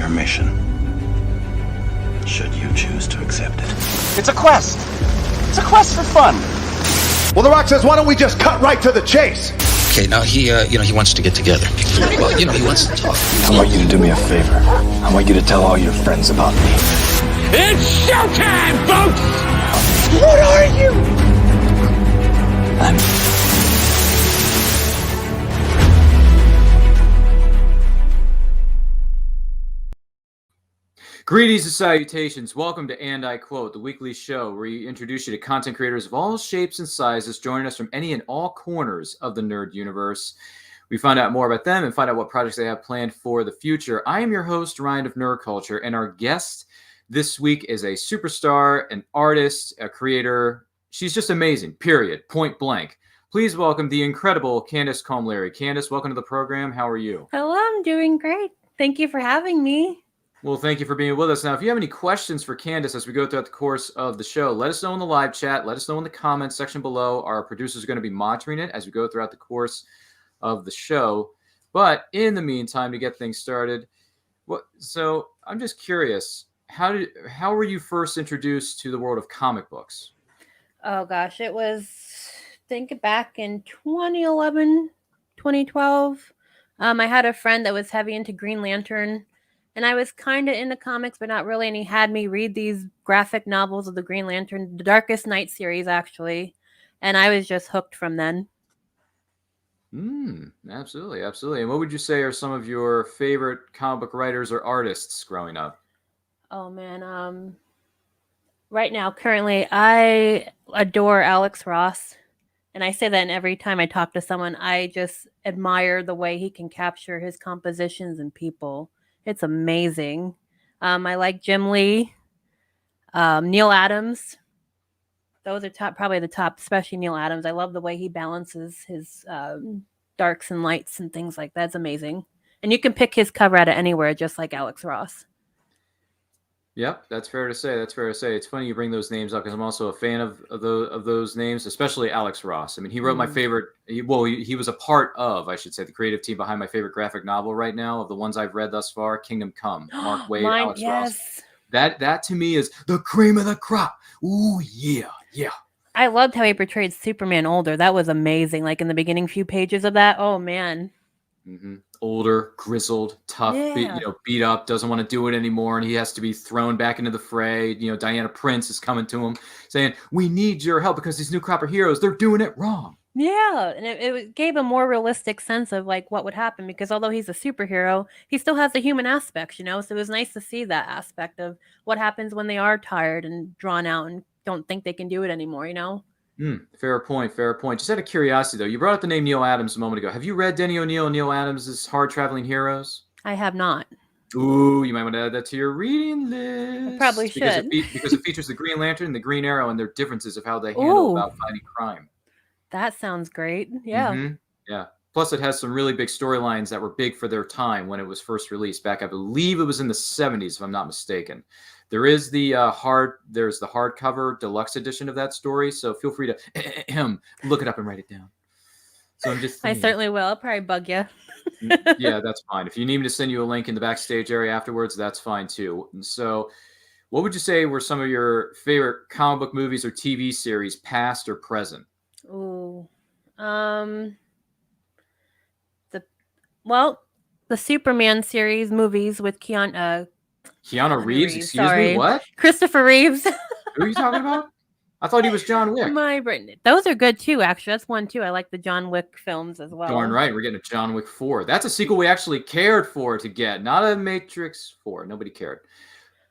your mission, should you choose to accept it. It's a quest. It's a quest for fun. Well, The Rock says, why don't we just cut right to the chase? Okay, now he wants to get together. Well, he wants to talk. I want you to do me a favor. I want you to tell all your friends about me. It's showtime, folks! What are you? Greetings and salutations. Welcome to And I Quote, the weekly show where we introduce you to content creators of all shapes and sizes joining us from any and all corners of the nerd universe. We find out more about them and find out what projects they have planned for the future. I am your host, Ryan of Nerd Culture, and our guest this week is a superstar, an artist, a creator. She's just amazing, period, point blank. Please welcome the incredible Candice Comelleri. Candice, welcome to the program. How are you? Hello, I'm doing great. Thank you for having me. Well, thank you for being with us. Now, if you have any questions for Candice as we go throughout the course of the show, let us know in the live chat. Let us know in the comments section below. Our producers are going to be monitoring it as we go throughout the course of the show. But in the meantime, to get things started, so I'm just curious, how were you first introduced to the world of comic books? Oh, gosh. It was, think back in 2011, 2012. I had a friend that was heavy into Green Lantern. And I was kind of into comics, but not really. And he had me read these graphic novels of the Green Lantern, the Darkest Night series, actually. And I was just hooked from then. Absolutely, absolutely. And what would you say are some of your favorite comic book writers or artists growing up? Oh, man. Right now, currently, I adore Alex Ross. And I say that in every time I talk to someone. I just admire the way he can capture his compositions and people. It's amazing. I like Jim Lee, Neil Adams. Those are probably the top, especially Neil Adams. I love the way he balances his darks and lights and things like that. It's amazing. And you can pick his cover out of anywhere, just like Alex Ross. Yep, that's fair to say. That's fair to say. It's funny you bring those names up because I'm also a fan of those names, especially Alex Ross. I mean, he wrote my favorite. He was a part of, I should say, the creative team behind my favorite graphic novel right now of the ones I've read thus far. Kingdom Come, Mark Waid, Alex Ross. That to me is the cream of the crop. Ooh yeah. I loved how he portrayed Superman older. That was amazing. Like in the beginning few pages of that. Oh man. Mm-hmm. Older, grizzled, tough, beat up, doesn't want to do it anymore, and he has to be thrown back into the fray. Diana Prince is coming to him saying, "We need your help because these new crop of heroes, they're doing it wrong." Yeah, and it gave a more realistic sense of like what would happen because although he's a superhero, he still has the human aspects, So it was nice to see that aspect of what happens when they are tired and drawn out and don't think they can do it anymore, Fair point. Just out of curiosity, though, you brought up the name Neil Adams a moment ago. Have you read Denny O'Neil and Neil Adams' Hard Traveling Heroes? I have not. Ooh, you might want to add that to your reading list. I probably should. Because it features the Green Lantern and the Green Arrow and their differences of how they handle about fighting crime. That sounds great. Yeah. Mm-hmm. Yeah. Plus, it has some really big storylines that were big for their time when it was first released back, I believe it was in the 70s, if I'm not mistaken. There is the hardcover deluxe edition of that story, so feel free to look it up and write it down. So I certainly will. I'll probably bug you. Yeah, that's fine. If you need me to send you a link in the backstage area afterwards, that's fine too. And so, what would you say were some of your favorite comic book movies or TV series, past or present? Ooh, the Superman series movies with Keanu Reeves? Excuse me, what? Christopher Reeves. Who are you talking about? I thought he was John Wick. My brain. Those are good too, actually. That's one too. I like the John Wick films as well. Darn right. We're getting a John Wick 4. That's a sequel we actually cared for to get, not a Matrix 4. Nobody cared.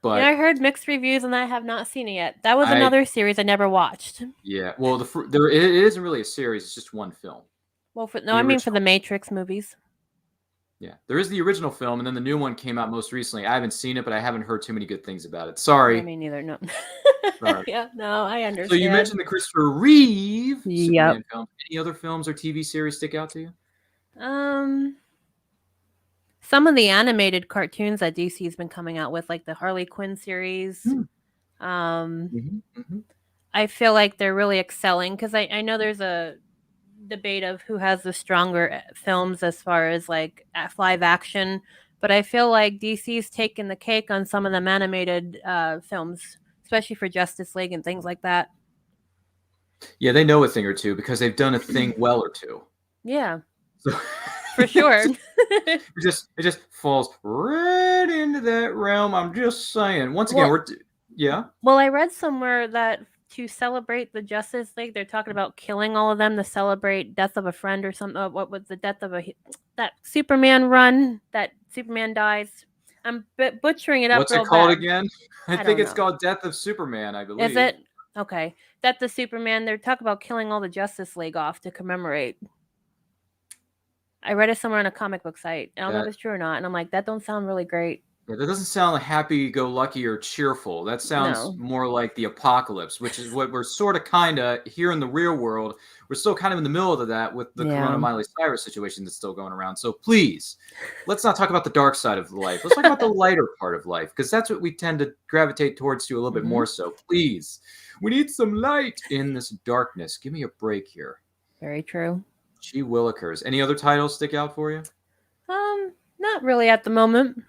But I heard mixed reviews and I have not seen it yet. That was another series I never watched. Yeah. Well, it isn't really a series. It's just one film. Well, for the Matrix movies. Yeah, there is the original film, and then the new one came out most recently. I haven't seen it, but I haven't heard too many good things about it. Sorry. Me neither. No. Yeah, no, I understand. So you mentioned the Christopher Reeve Superman film. Any other films or TV series stick out to you? Some of the animated cartoons that DC's been coming out with, like the Harley Quinn series. I feel like they're really excelling because I know there's a debate of who has the stronger films as far as like live action But I feel like DC's taken the cake on some of them animated films, especially for Justice League and things like that. Yeah, they know a thing or two because they've done a thing well or two. Yeah, So for sure. it just falls right into that realm. I'm just saying. Once again, yeah. Well, I read somewhere that to celebrate the Justice League, they're talking about killing all of them to celebrate death of a friend or something. What was the death of that Superman run? That Superman dies. I'm butchering it up. What's real it called bad. again? I think it's called Death of Superman, I believe. Is it? Okay. Death of Superman. They're talking about killing all the Justice League off to commemorate. I read it somewhere on a comic book site. I don't know if it's true or not. And I'm like, that don't sound really great. Yeah, that doesn't sound like happy-go-lucky or cheerful. That sounds more like the apocalypse, which is what we're sort of kind of here in the real world. We're still kind of in the middle of that with the Corona Miley Cyrus situation that's still going around. So please, let's not talk about the dark side of life. Let's talk about the lighter part of life, because that's what we tend to gravitate towards to a little bit more so. Please, we need some light in this darkness. Give me a break here. Very true. Gee willikers. Any other titles stick out for you? Not really at the moment.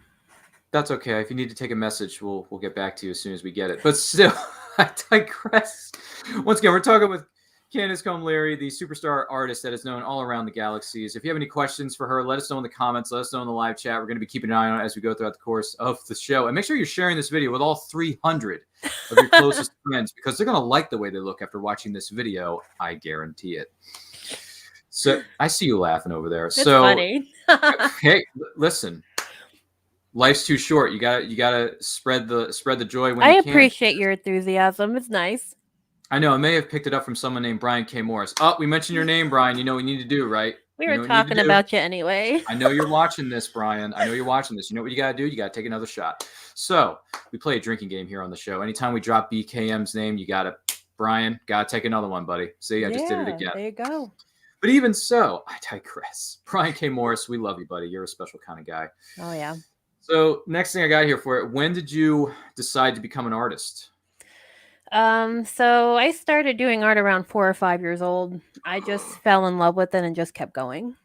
That's okay. If you need to take a message, we'll get back to you as soon as we get it. But still, I digress. Once again, we're talking with Candice Comelleri, the superstar artist that is known all around the galaxies. If you have any questions for her, let us know in the comments. Let us know in the live chat. We're going to be keeping an eye on it as we go throughout the course of the show. And make sure you're sharing this video with all 300 of your closest friends, because they're going to like the way they look after watching this video. I guarantee it. So I see you laughing over there. It's funny. Hey, listen. Life's too short. You gotta spread the joy when you can. I appreciate your enthusiasm. It's nice. I know. I may have picked it up from someone named Brian K. Morris. Oh, we mentioned your name, Brian. You know what we need to do, right? We were talking about you anyway. I know you're watching this, Brian. I know you're watching this. You know what you gotta do? You gotta take another shot. So we play a drinking game here on the show. Anytime we drop BKM's name, you gotta take another one, buddy. See, I just did it again. There you go. But even so, I digress. Brian K. Morris, we love you, buddy. You're a special kind of guy. Oh yeah. So next thing I got here for it, when did you decide to become an artist? So I started doing art around 4 or 5 years old. I just fell in love with it and just kept going.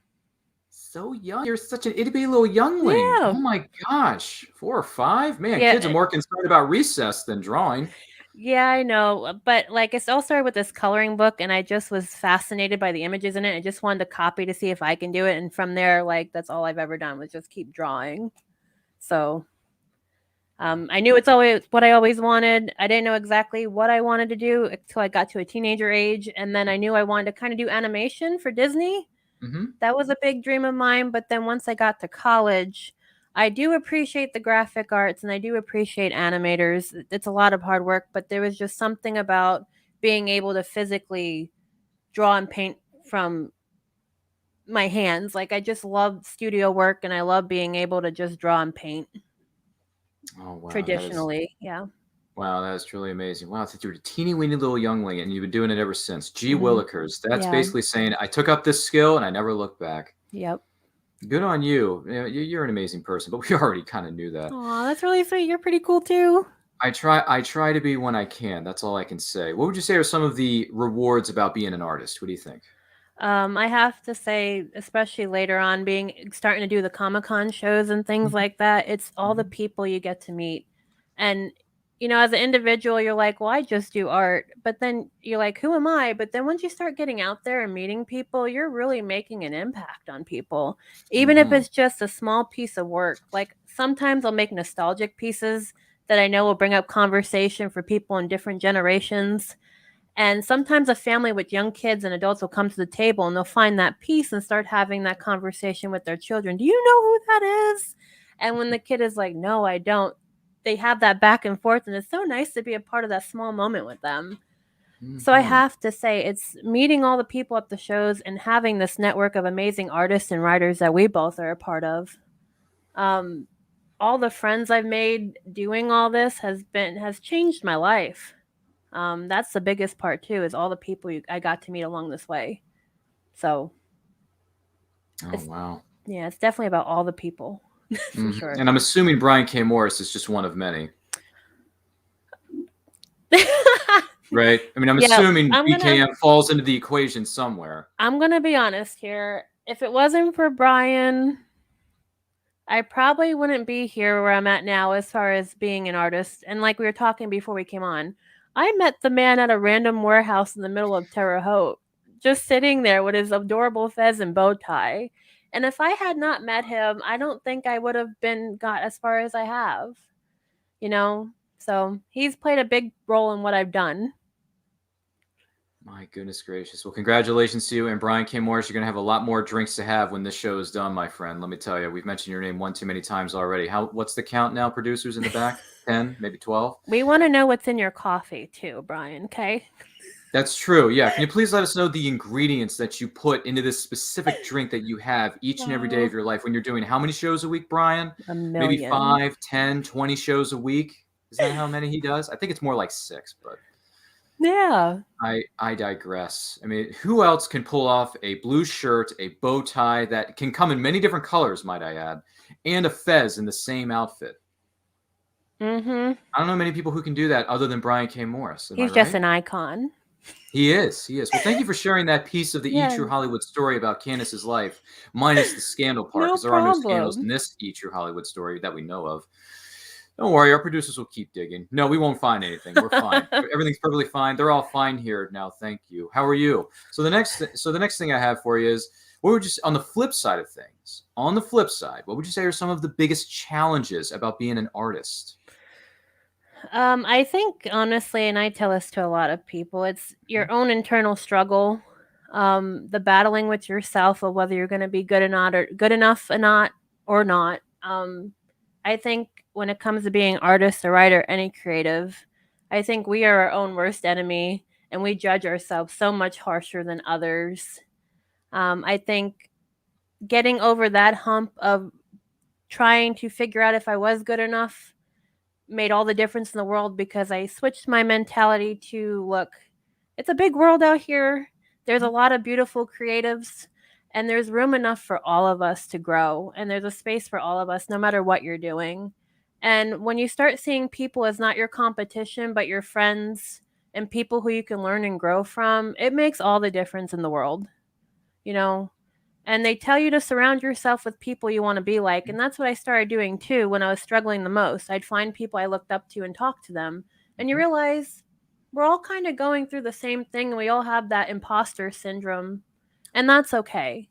So young. You're such an itty-bitty little youngling. Yeah. Oh my gosh. 4 or 5? Man, kids are more concerned about recess than drawing. Yeah, I know. But like it all started with this coloring book, and I just was fascinated by the images in it. I just wanted to copy to see if I can do it. And from there, like that's all I've ever done was just keep drawing. So I knew it's always what I always wanted. I didn't know exactly what I wanted to do until I got to a teenager age. And then I knew I wanted to kind of do animation for Disney. Mm-hmm. That was a big dream of mine. But then once I got to college, I do appreciate the graphic arts and I do appreciate animators. It's a lot of hard work, but there was just something about being able to physically draw and paint from my hands. Like I just love studio work and I love being able to just draw and paint. Oh wow. Traditionally. Yeah. Wow, that is truly amazing. Wow, since you were a teeny weeny little youngling and you've been doing it ever since. Gee willikers. That's basically saying I took up this skill and I never looked back. Yep. Good on you. You're an amazing person, but we already kind of knew that. Oh, that's really sweet. You're pretty cool too. I try to be when I can. That's all I can say. What would you say are some of the rewards about being an artist? What do you think? I have to say, especially later on, starting to do the Comic-Con shows and things like that, it's all the people you get to meet. And, you know, as an individual, you're like, well, I just do art. But then you're like, who am I? But then once you start getting out there and meeting people, you're really making an impact on people. Even if it's just a small piece of work. Like sometimes I'll make nostalgic pieces that I know will bring up conversation for people in different generations. And sometimes a family with young kids and adults will come to the table and they'll find that piece and start having that conversation with their children. Do you know who that is? And when the kid is like, no, I don't, they have that back and forth. And it's so nice to be a part of that small moment with them. Mm-hmm. So I have to say it's meeting all the people at the shows and having this network of amazing artists and writers that we both are a part of. All the friends I've made doing all this has changed my life. That's the biggest part too, is all the people I got to meet along this way. So, wow. Yeah, it's definitely about all the people. For sure. And I'm assuming Brian K. Morris is just one of many. Right? I mean, I'm assuming BKM falls into the equation somewhere. I'm going to be honest here. If it wasn't for Brian, I probably wouldn't be here where I'm at now as far as being an artist. And like we were talking before we came on, I met the man at a random warehouse in the middle of Terre Haute, just sitting there with his adorable fez and bow tie. And if I had not met him, I don't think I would have got as far as I have. You know? So he's played a big role in what I've done. My goodness gracious. Well, congratulations to you. And Brian K. Morris, you're going to have a lot more drinks to have when this show is done, my friend. Let me tell you, we've mentioned your name one too many times already. What's the count now, producers in the back? 10, maybe 12? We want to know what's in your coffee too, Brian, okay? That's true. Yeah. Can you please let us know the ingredients that you put into this specific drink that you have each and every day of your life when you're doing how many shows a week, Brian? A million. Maybe 5, 10, 20 shows a week. Is that how many he does? I think it's more like 6, but... Yeah. I digress. I mean, who else can pull off a blue shirt, a bow tie that can come in many different colors, might I add, and a fez in the same outfit? Mm-hmm. I don't know many people who can do that other than Brian K. Morris. He's just an icon. He is. Well, thank you for sharing that piece of the E! True Hollywood story about Candice's life, minus the scandal part, because there are no scandals in this E! True Hollywood story that we know of. Don't worry, our producers will keep digging. No, we won't find anything. We're fine. Everything's perfectly fine. They're all fine here now. Thank you. How are you? So the next thing I have for you is, what would you on the flip side of things? On the flip side, what would you say are some of the biggest challenges about being an artist? I think honestly, and I tell this to a lot of people, it's your own internal struggle, the battling with yourself of whether you're going to be good enough or not. I think when it comes to being artist, a writer, any creative, I think we are our own worst enemy, and we judge ourselves so much harsher than others. I think getting over that hump of trying to figure out if I was good enough made all the difference in the world, because I switched my mentality to, look, it's a big world out here. There's a lot of beautiful creatives, and there's room enough for all of us to grow, and there's a space for all of us, no matter what you're doing. And when you start seeing people as not your competition, but your friends and people who you can learn and grow from, it makes all the difference in the world, you know? And they tell you to surround yourself with people you want to be like. And that's what I started doing too when I was struggling the most. I'd find people I looked up to and talk to them. And you realize we're all kind of going through the same thing, and we all have that imposter syndrome. And that's okay.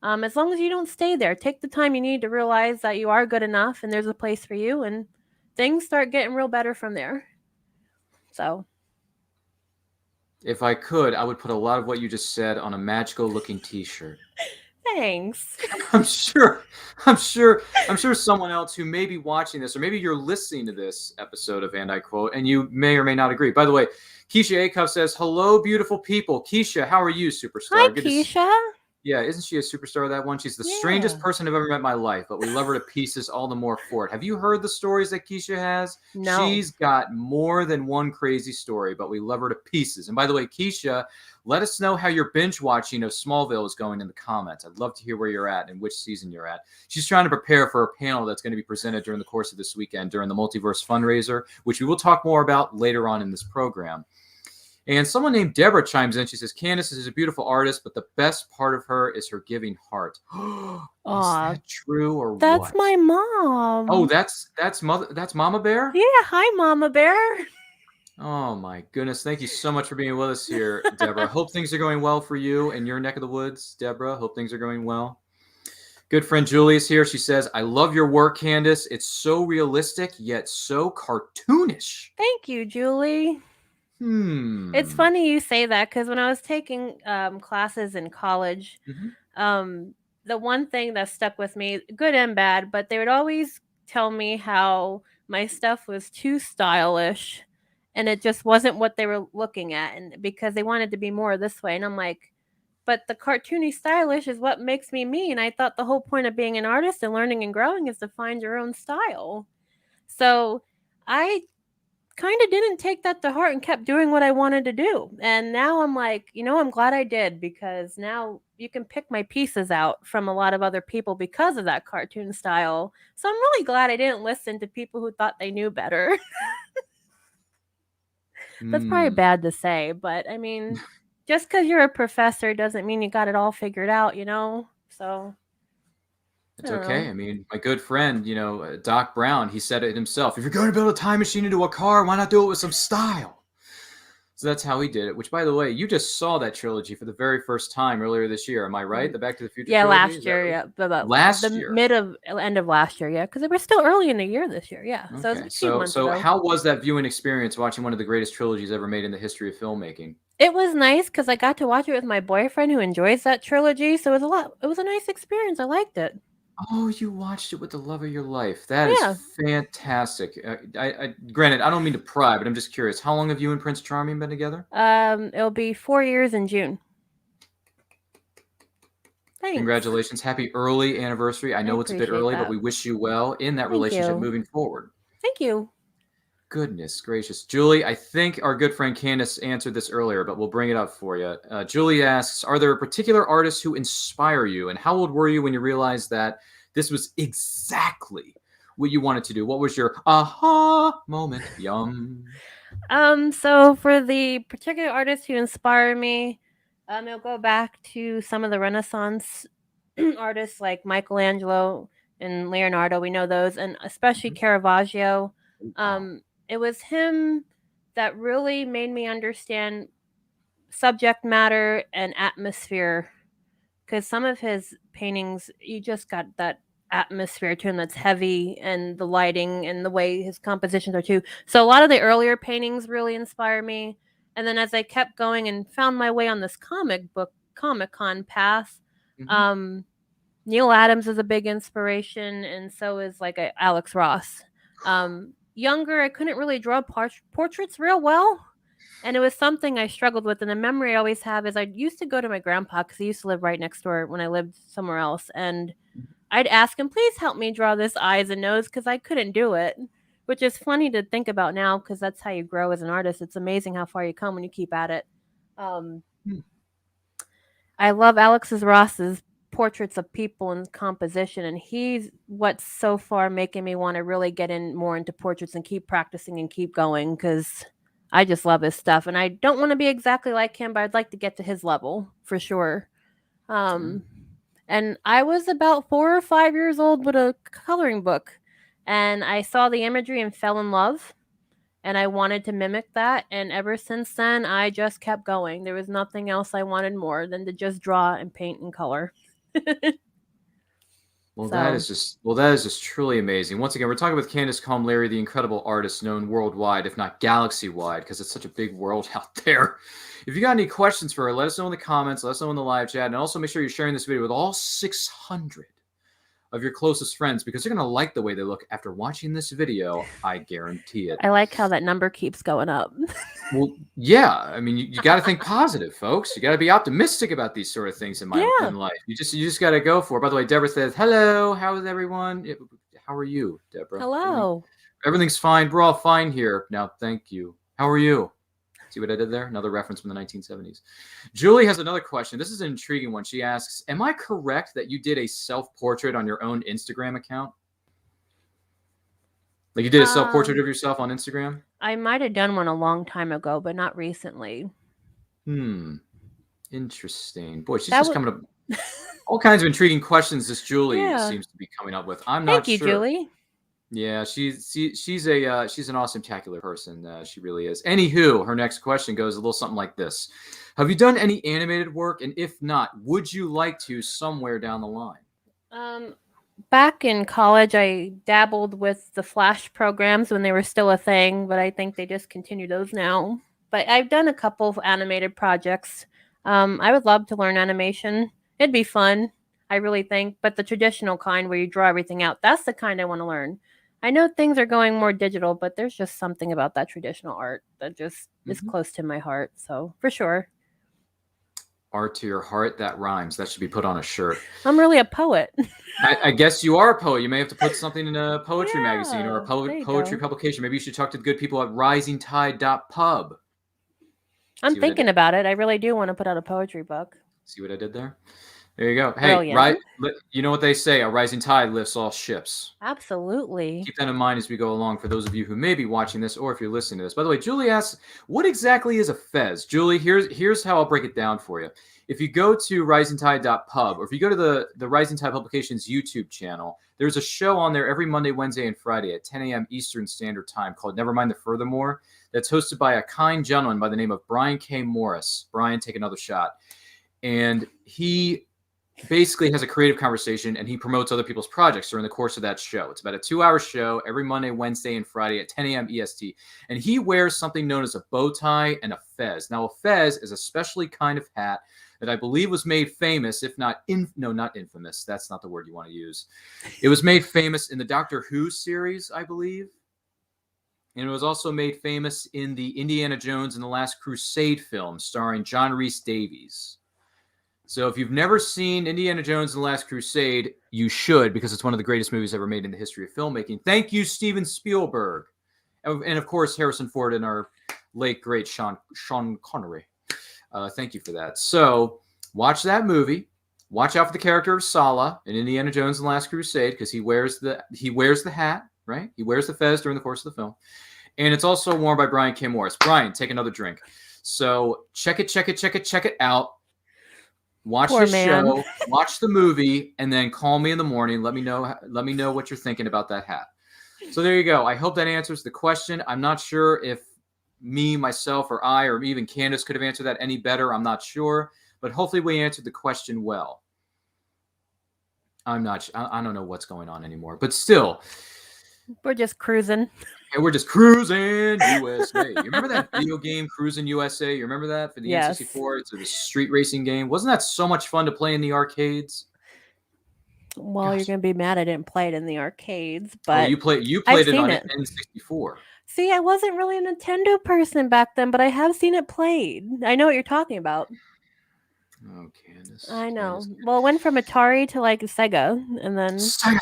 As long as you don't stay there, take the time you need to realize that you are good enough and there's a place for you, and things start getting real better from there. So, if I could, I would put a lot of what you just said on a magical looking t-shirt. Thanks. I'm sure someone else who may be watching this, or maybe you're listening to this episode of And I Quote, and you may or may not agree. By the way, Keisha Acuff says, "Hello, beautiful people." Keisha, how are you, superstar? Hi, Keisha. Yeah, isn't she a superstar, that one? She's the strangest person I've ever met in my life, but we love her to pieces all the more for it. Have you heard the stories that Keisha has? No. She's got more than one crazy story, but we love her to pieces. And by the way, Keisha, let us know how your binge watching of Smallville is going in the comments. I'd love to hear where you're at and which season you're at. She's trying to prepare for a panel that's going to be presented during the course of this weekend during the Multiverse fundraiser, which we will talk more about later on in this program. And someone named Deborah chimes in. She says, "Candice is a beautiful artist, but the best part of her is her giving heart." Is that true or that's what? That's my mom. Oh, that's Mama Bear? Yeah, hi, Mama Bear. Oh, my goodness. Thank you so much for being with us here, Deborah. Hope things are going well for you in your neck of the woods, Deborah. Hope things are going well. Good friend Julie is here. She says, "I love your work, Candice. It's so realistic, yet so cartoonish." Thank you, Julie. It's funny you say that, because when I was taking classes in college, the one thing that stuck with me, good and bad, but they would always tell me how my stuff was too stylish and it just wasn't what they were looking at, and because they wanted to be more this way. And I'm like, but the cartoony stylish is what makes me me. And I thought the whole point of being an artist and learning and growing is to find your own style. So I kind of didn't take that to heart and kept doing what I wanted to do. And now I'm like, I'm glad I did, because now you can pick my pieces out from a lot of other people because of that cartoon style. So I'm really glad I didn't listen to people who thought they knew better. That's probably bad to say, but I mean, just because you're a professor doesn't mean you got it all figured out, So It's okay. I mean, my good friend, Doc Brown, he said it himself. If you're going to build a time machine into a car, why not do it with some style? So that's how he did it, which, by the way, you just saw that trilogy for the very first time earlier this year. Am I right? The Back to the Future trilogy? Last year, yeah. Last year? End of last year, yeah. Because we're still early in the year this year, yeah. Okay. So it was a few months ago. How was that viewing experience watching one of the greatest trilogies ever made in the history of filmmaking? It was nice because I got to watch it with my boyfriend who enjoys that trilogy. So it was a nice experience. I liked it. Oh, you watched it with the love of your life. That is fantastic. Granted, I don't mean to pry, but I'm just curious. How long have you and Prince Charming been together? It'll be 4 years in June. Thanks. Congratulations. Happy early anniversary. I know it's a bit early, but we wish you well in that relationship moving forward. Thank you. Goodness gracious. Julie, I think our good friend Candice answered this earlier, but we'll bring it up for you. Julie asks, are there particular artists who inspire you? And how old were you when you realized that this was exactly what you wanted to do? What was your aha moment? Yum. So for the particular artists who inspire me, it'll go back to some of the Renaissance artists like Michelangelo and Leonardo. We know those, and especially Caravaggio. It was him that really made me understand subject matter and atmosphere, because some of his paintings, you just got that atmosphere to him that's heavy, and the lighting and the way his compositions are too. So a lot of the earlier paintings really inspire me. And then as I kept going and found my way on this Comic-Con path, Neil Adams is a big inspiration, and so is Alex Ross. Younger, I couldn't really draw portraits real well, and it was something I struggled with. And the memory I always have is I used to go to my grandpa, because he used to live right next door when I lived somewhere else, and I'd ask him, please help me draw this eyes and nose, because I couldn't do it, which is funny to think about now, because that's how you grow as an artist. It's amazing how far you come when you keep at it. I love Alex's Ross's portraits of people and composition, and he's what's so far making me want to really get in more into portraits and keep practicing and keep going, because I just love his stuff, and I don't want to be exactly like him, but I'd like to get to his level for sure. And I was about 4 or 5 years old with a coloring book, and I saw the imagery and fell in love, and I wanted to mimic that. And ever since then, I just kept going. There was nothing else I wanted more than to just draw and paint and color. That is just truly amazing. Once again, we're talking with Candice Comelleri, the incredible artist known worldwide, if not galaxy-wide, because it's such a big world out there. If you got any questions for her, let us know in the comments, let us know in the live chat, and also make sure you're sharing this video with all 600 of your closest friends, because they're going to like the way they look after watching this video. I guarantee it. I like how that number keeps going up. Well, yeah. I mean, you got to think positive, folks. You got to be optimistic about these sort of things in life. You just got to go for it. By the way, Deborah says, hello. How is everyone? How are you, Deborah? Hello. Everything's fine. We're all fine here. Now, thank you. How are you? See what I did there? Another reference from the 1970s. Julie has another question. This is an intriguing one. She asks, am I correct that you did a self-portrait on your own Instagram account? Like you did a self-portrait of yourself on Instagram? I might have done one a long time ago, but not recently. Interesting. Boy, she's just coming up all kinds of intriguing questions this Julie seems to be coming up with. I'm not sure. Thank you, Julie. Yeah, she's an awesome, spectacular person. She really is. Anywho, her next question goes a little something like this: have you done any animated work, and if not, would you like to somewhere down the line? Back in college, I dabbled with the Flash programs when they were still a thing, but I think they discontinued those now. But I've done a couple of animated projects. I would love to learn animation. It'd be fun, I really think. But the traditional kind where you draw everything out, that's the kind I want to learn. I know things are going more digital, but there's just something about that traditional art that just is close to my heart. So for sure. Art to your heart, that rhymes. That should be put on a shirt. I'm really a poet. I guess you are a poet. You may have to put something in a poetry magazine or a poetry publication. Maybe you should talk to the good people at risingtide.pub. I'm thinking about it. I really do want to put out a poetry book. See what I did there? There you go. Hey, you know what they say, a rising tide lifts all ships. Absolutely. Keep that in mind as we go along for those of you who may be watching this or if you're listening to this. By the way, Julie asks, what exactly is a fez? Julie, here's how I'll break it down for you. if you go to risingtide.pub, or if you go to the Rising Tide Publications YouTube channel, there's a show on there every Monday, Wednesday, and Friday at 10 a.m. Eastern Standard Time called Never Mind the Furthermore. That's hosted by a kind gentleman by the name of Brian K. Morris. Brian, take another shot. And he basically has a creative conversation, and he promotes other people's projects during the course of that show. It's about a 2-hour show every Monday, Wednesday, and Friday at 10 a.m. EST. And he wears something known as a bow tie and a fez. Now, a fez is a specially kind of hat that I believe was made famous, if not not infamous. That's not the word you want to use. It was made famous in the Doctor Who series, I believe. And it was also made famous in the Indiana Jones and the Last Crusade film starring John Rhys Davies. So if you've never seen Indiana Jones and the Last Crusade, you should, because it's one of the greatest movies ever made in the history of filmmaking. Thank you, Steven Spielberg. And of course, Harrison Ford and our late, great Sean Connery. Thank you for that. So watch that movie. Watch out for the character of Sala in Indiana Jones and the Last Crusade, because he wears the hat, right? He wears the fez during the course of the film. And it's also worn by Brian K. Morris. Brian, take another drink. So check it out. Watch the show, watch the movie, and then call me in the morning. Let me know what you're thinking about that hat. So there you go. I hope that answers the question. I'm not sure if me, myself, or I, or even Candice could have answered that any better. I'm not sure, but hopefully we answered the question well. I don't know what's going on anymore, but still. We're just cruising. Hey, we're just cruising USA. You remember that video game, Cruising USA? You remember that for the N64? It's a street racing game. Wasn't that so much fun to play in the arcades? Well, You're going to be mad I didn't play it in the arcades, but you played it on N64. See, I wasn't really a Nintendo person back then, but I have seen it played. I know what you're talking about. Oh, Candice. I know. Well, it went from Atari to like Sega, and then Sega.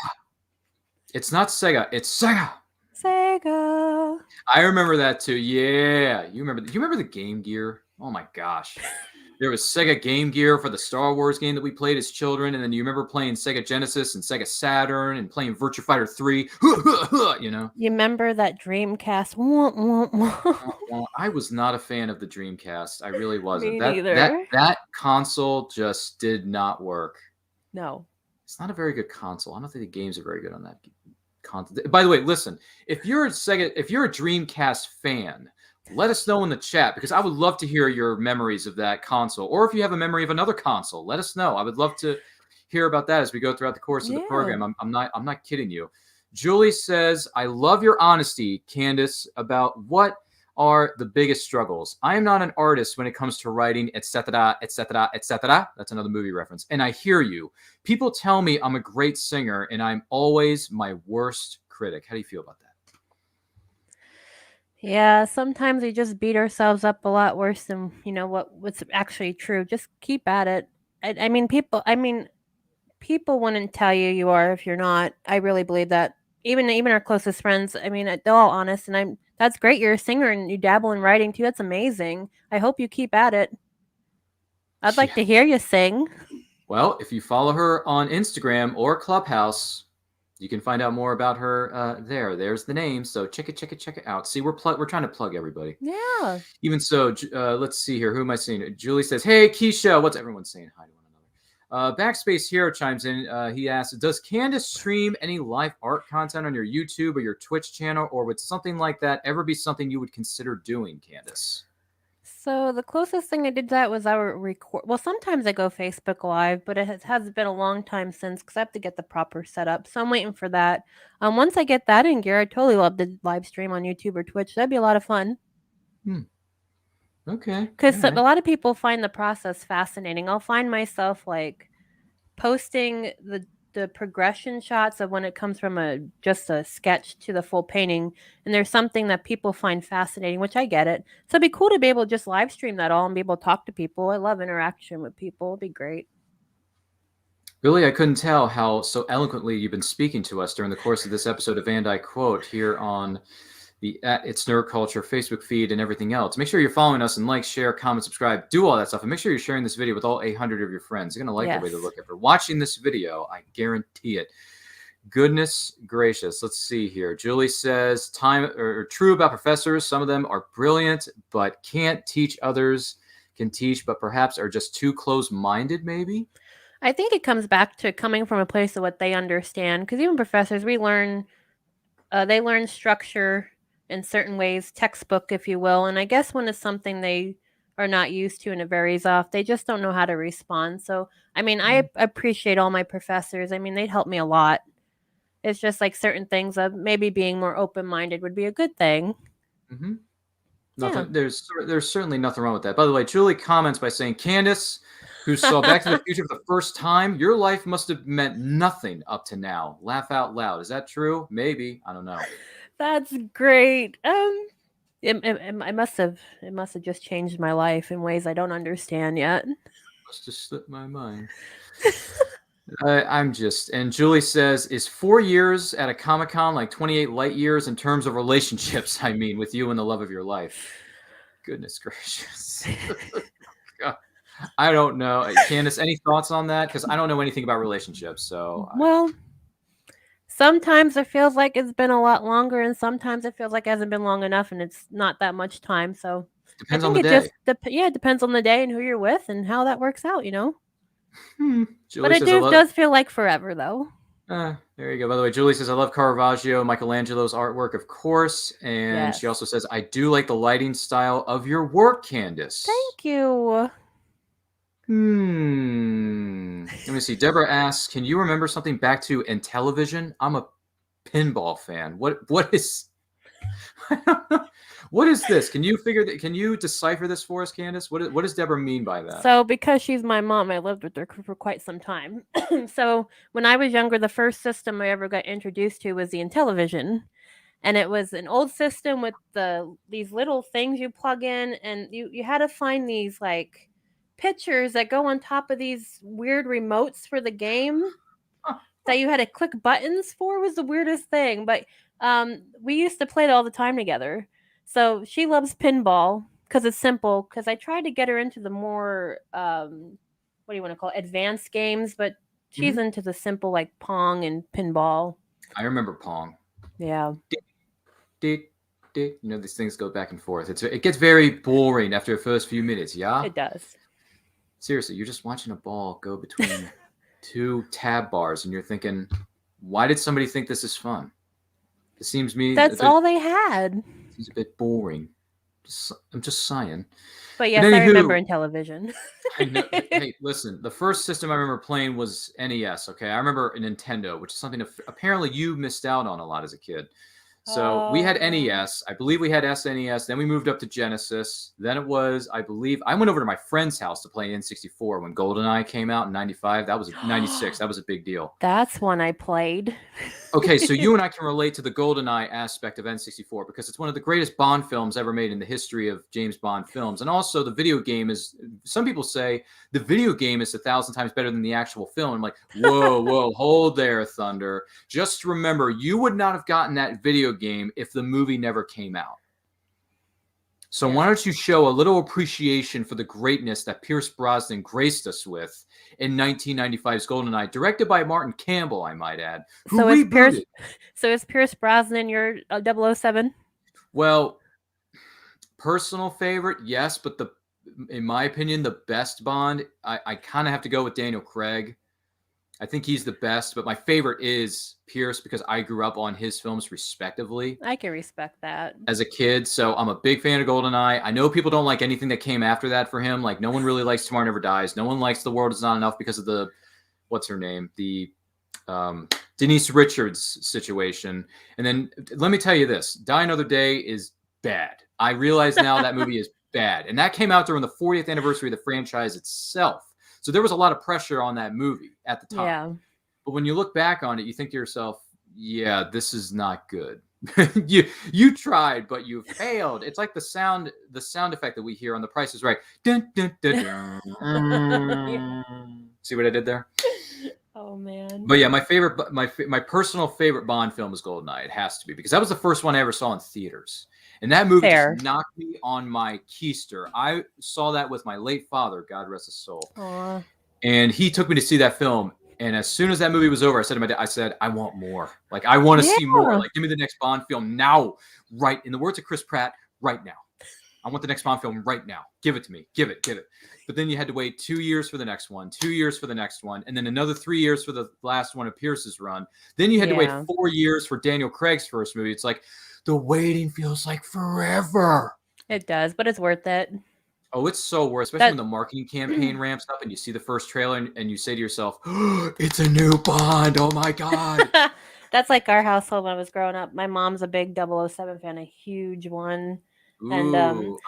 It's not Sega. It's Sega. Sega. I remember that too. Yeah, you remember the Game Gear? Oh my gosh. There was Sega Game Gear for the Star Wars game that we played as children, and then you remember playing Sega Genesis and Sega Saturn and playing Virtua Fighter 3. You know. You remember that Dreamcast? I was not a fan of the Dreamcast. I really wasn't. Me neither. That console just did not work. No. It's not a very good console. I don't think the games are very good on that console. By the way, listen, if you're a Dreamcast fan, let us know in the chat, because I would love to hear your memories of that console. Or if you have a memory of another console, let us know. I would love to hear about that as we go throughout the course of the program. I'm not kidding you. Julie says, I love your honesty, Candice, about what are the biggest struggles. I am not an artist when it comes to writing, etc., etc., etc. That's another movie reference. And I hear you. People tell me I'm a great singer, and I'm always my worst critic. How do you feel about that? Yeah, sometimes we just beat ourselves up a lot worse than what's actually true. Just keep at it. I mean, people wouldn't tell you are if you're not. I really believe that. Even our closest friends. I mean, they're all honest, and that's great. You're a singer and you dabble in writing too. That's amazing. I hope you keep at it. I'd like to hear you sing. Well, if you follow her on Instagram or Clubhouse, you can find out more about her there. There's the name. So check it out. See, we're trying to plug everybody. Yeah. Even so, let's see here. Who am I seeing? Julie says, hey, Keisha. What's everyone saying? Hi to one another. Backspace Hero chimes in. He asks, does Candice stream any live art content on your YouTube or your Twitch channel? Or would something like that ever be something you would consider doing, Candice? So the closest thing I did to that was I would record. Well, sometimes I go Facebook Live, but it has been a long time since, because I have to get the proper setup. So I'm waiting for that. Once I get that in gear, I'd totally love to live stream on YouTube or Twitch. That'd be a lot of fun. Okay. Because a lot of people find the process fascinating. I'll find myself like posting the progression shots of when it comes from just a sketch to the full painting, and there's something that people find fascinating, which I get it. So it'd be cool to be able to just live stream that all and be able to talk to people. I love interaction with people. It'd be great. Really, I couldn't tell how so eloquently you've been speaking to us during the course of this episode of And I Quote here on the It's Nerd Culture Facebook feed and everything else. Make sure you're following us and like, share, comment, subscribe, do all that stuff. And make sure you're sharing this video with all 800 of your friends. They're going to like the way they look at it. Watching this video, I guarantee it. Goodness gracious. Let's see here. Julie says, true about professors. Some of them are brilliant, but can't teach others. can teach, but perhaps are just too close-minded, maybe? I think it comes back to coming from a place of what they understand. Because even professors, they learn structure in certain ways, textbook, if you will. And I guess when it's something they are not used to and it varies off, they just don't know how to respond. So, I mean, I appreciate all my professors. I mean, they'd help me a lot. It's just like certain things of maybe being more open-minded would be a good thing. Mm-hmm. There's certainly nothing wrong with that. By the way, Julie comments by saying, Candice, who saw Back to the Future for the first time, your life must have meant nothing up to now. Laugh out loud. Is that true? Maybe. I don't know. That's great. It must have just changed my life in ways I don't understand yet. Must have slipped my mind. And Julie says, is 4 years at a Comic-Con like 28 light years in terms of relationships? I mean, with you and the love of your life. Goodness gracious. God. I don't know. Candice, any thoughts on that? Because I don't know anything about relationships. So, well, sometimes it feels like it's been a lot longer, and sometimes it feels like it hasn't been long enough, and it's not that much time. So depends on the day. It depends on the day and who you're with and how that works out, you know. Julie but it does feel like forever, though. There you go. By the way, Julie says, I love Caravaggio, Michelangelo's artwork, of course. And she also says, I do like the lighting style of your work, Candice. Thank you. Let me see. Deborah asks, can you remember something back to in television? I'm a pinball fan. What is I don't know. What is this? Can you decipher this for us, Candice? What does Deborah mean by that? So because she's my mom, I lived with her for quite some time. So when I was younger, the first system I ever got introduced to was the Intellivision. And it was an old system with these little things you plug in, and you had to find these like pictures that go on top of these weird remotes for the game that you had to click buttons for. Was the weirdest thing. But we used to play it all the time together. So she loves pinball because it's simple. Because I tried to get her into the more, what do you want to call it, advanced games, but she's into the simple like Pong and pinball. I remember Pong. Yeah. You know, these things go back and forth. It gets very boring after the first few minutes. Yeah, it does. Seriously, you're just watching a ball go between two tab bars, and you're thinking, why did somebody think this is fun? It seems me that's all they had. It's a bit boring. I'm just saying. But yes, I remember in television. I know, hey, listen, the first system I remember playing was NES, okay? I remember a Nintendo, which is something that apparently you missed out on a lot as a kid. So we had NES. I believe we had SNES. Then we moved up to Genesis. Then it was, I believe, I went over to my friend's house to play N64 when GoldenEye came out in 95. That was 96. That was a big deal. That's when I played. Okay, so you and I can relate to the GoldenEye aspect of N64 because it's one of the greatest Bond films ever made in the history of James Bond films. And also the video game is, some people say the video game is 1,000 times better than the actual film. I'm like, whoa, hold there, Thunder. Just remember, you would not have gotten that video game if the movie never came out. So why don't you show a little appreciation for the greatness that Pierce Brosnan graced us with in 1995's GoldenEye, directed by Martin Campbell, I might add. So is Pierce Brosnan your 007? Well, personal favorite, yes, but in my opinion, the best Bond, I kind of have to go with Daniel Craig. I think he's the best, but my favorite is Pierce because I grew up on his films respectively. I can respect that. As a kid, so I'm a big fan of GoldenEye. I know people don't like anything that came after that for him. Like, no one really likes Tomorrow Never Dies. No one likes The World Is Not Enough because of the, what's her name? The Denise Richards situation. And then let me tell you this. Die Another Day is bad. I realize now that movie is bad. And that came out during the 40th anniversary of the franchise itself. So there was a lot of pressure on that movie at the time. Yeah. But when you look back on it, you think to yourself, yeah, this is not good. you tried, but you failed. It's like the sound effect that we hear on The Price is Right. Dun, dun, dun, dun. See what I did there? Oh man. But yeah, my personal favorite Bond film is GoldenEye. It has to be because that was the first one I ever saw in theaters. And that movie just knocked me on my keister. I saw that with my late father, God rest his soul. Aww. And he took me to see that film. And as soon as that movie was over, I said to my dad, I want more. Like, I want to see more. Like, give me the next Bond film now. Right. In the words of Chris Pratt, right now. I want the next Bond film right now. Give it to me. Give it. But then you had to wait 2 years for the next one, 2 years for the next one, and then another 3 years for the last one of Pierce's run. Then you had to wait 4 years for Daniel Craig's first movie. It's like the waiting feels like forever. It does, but it's worth it. Oh, it's so worth it, especially when the marketing campaign ramps up and you see the first trailer and you say to yourself, oh, it's a new Bond. Oh, my God. That's like our household when I was growing up. My mom's a big 007 fan, a huge one. Ooh, And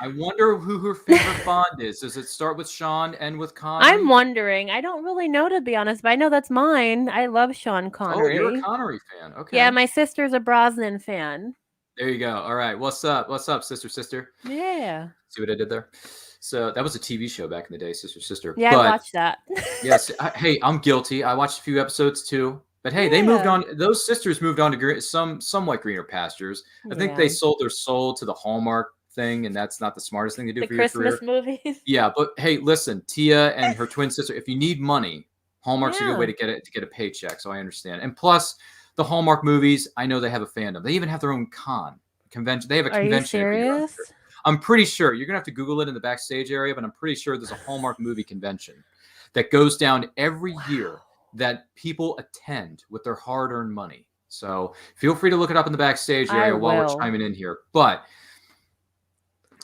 I wonder who her favorite Bond is. Does it start with Sean, end with Connery? I'm wondering. I don't really know, to be honest, but I know that's mine. I love Sean Connery. Oh, you're a Connery fan. Okay. Yeah, my sister's a Brosnan fan. There you go. All right. What's up? What's up, sister? Yeah. See what I did there? So that was a TV show back in the day, Sister. Yeah, I watched that. Yes. Hey, I'm guilty. I watched a few episodes too. But hey, they moved on. Those sisters moved on to somewhat greener pastures. I think they sold their soul to the Hallmark thing, and that's not the smartest thing to do for your career. Christmas movies. Yeah, but hey, listen, Tia and her twin sister. If you need money, Hallmark's a good way to get a paycheck. So I understand. And plus, the Hallmark movies, I know they have a fandom. They even have their own convention. They have a convention. Are you serious? I'm pretty sure you're gonna have to Google it in the backstage area, but I'm pretty sure there's a Hallmark movie convention that goes down every year that people attend with their hard-earned money. So feel free to look it up in the backstage area while we're chiming in here. But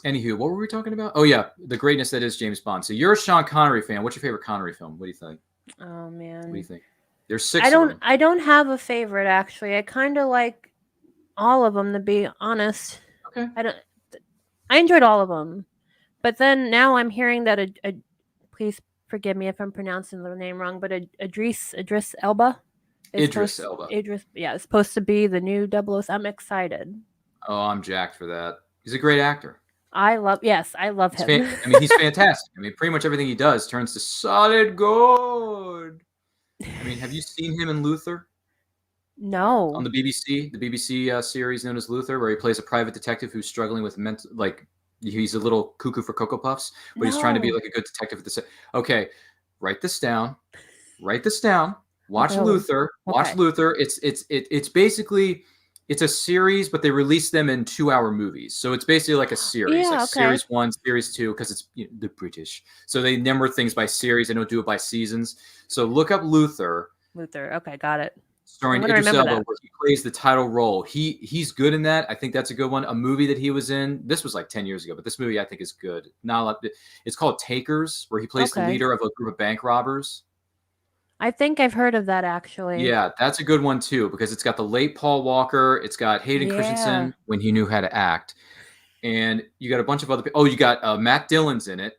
anywho, what were we talking about? Oh yeah, the greatness that is James Bond. So you're a Sean Connery fan. What's your favorite Connery film? What do you think? Oh man. What do you think? There's 6 of them. I don't have a favorite actually. I kind of like all of them, to be honest. Okay. I enjoyed all of them. But then now I'm hearing that please forgive me if I'm pronouncing the name wrong, but Idris Elba. Idris Elba. It's supposed to be the new 007. I'm excited. Oh, I'm jacked for that. He's a great actor. I love him. He's fantastic. I mean, pretty much everything he does turns to solid gold. I mean, have you seen him in Luther? No. On the BBC series known as Luther, where he plays a private detective who's struggling with he's a little cuckoo for Cocoa Puffs, but he's trying to be like a good detective at the Okay, write this down. Watch Luther. Watch Luther. It's basically it's a series, but they release them in 2-hour movies. So it's basically like a series, Series 1, Series 2, because it's the British. So they number things by series. They don't do it by seasons. So look up Luther. Okay, got it. Starring Idris Elba, where he plays the title role. He's good in that. I think that's a good one. A movie that he was in. This was like 10 years ago, but this movie I think is good. Not a lot. It's called Takers, where he plays the leader of a group of bank robbers. I think I've heard of that actually. Yeah, that's a good one too, because it's got the late Paul Walker. It's got Hayden Christensen when he knew how to act, and you got a bunch of other people. Oh, you got Matt Dillon's in it.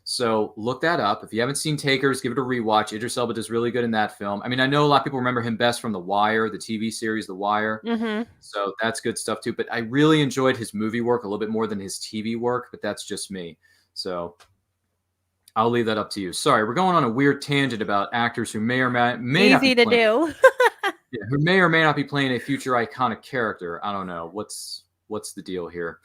So look that up. If you haven't seen Takers, give it a rewatch. Idris Elba does really good in that film. I mean, I know a lot of people remember him best from The Wire, the TV series The Wire. Mm-hmm. So that's good stuff too. But I really enjoyed his movie work a little bit more than his TV work, but that's just me. So I'll leave that up to you. Sorry, we're going on a weird tangent about actors who may or may not be playing, who may or may not be playing a future iconic character. I don't know. What's the deal here?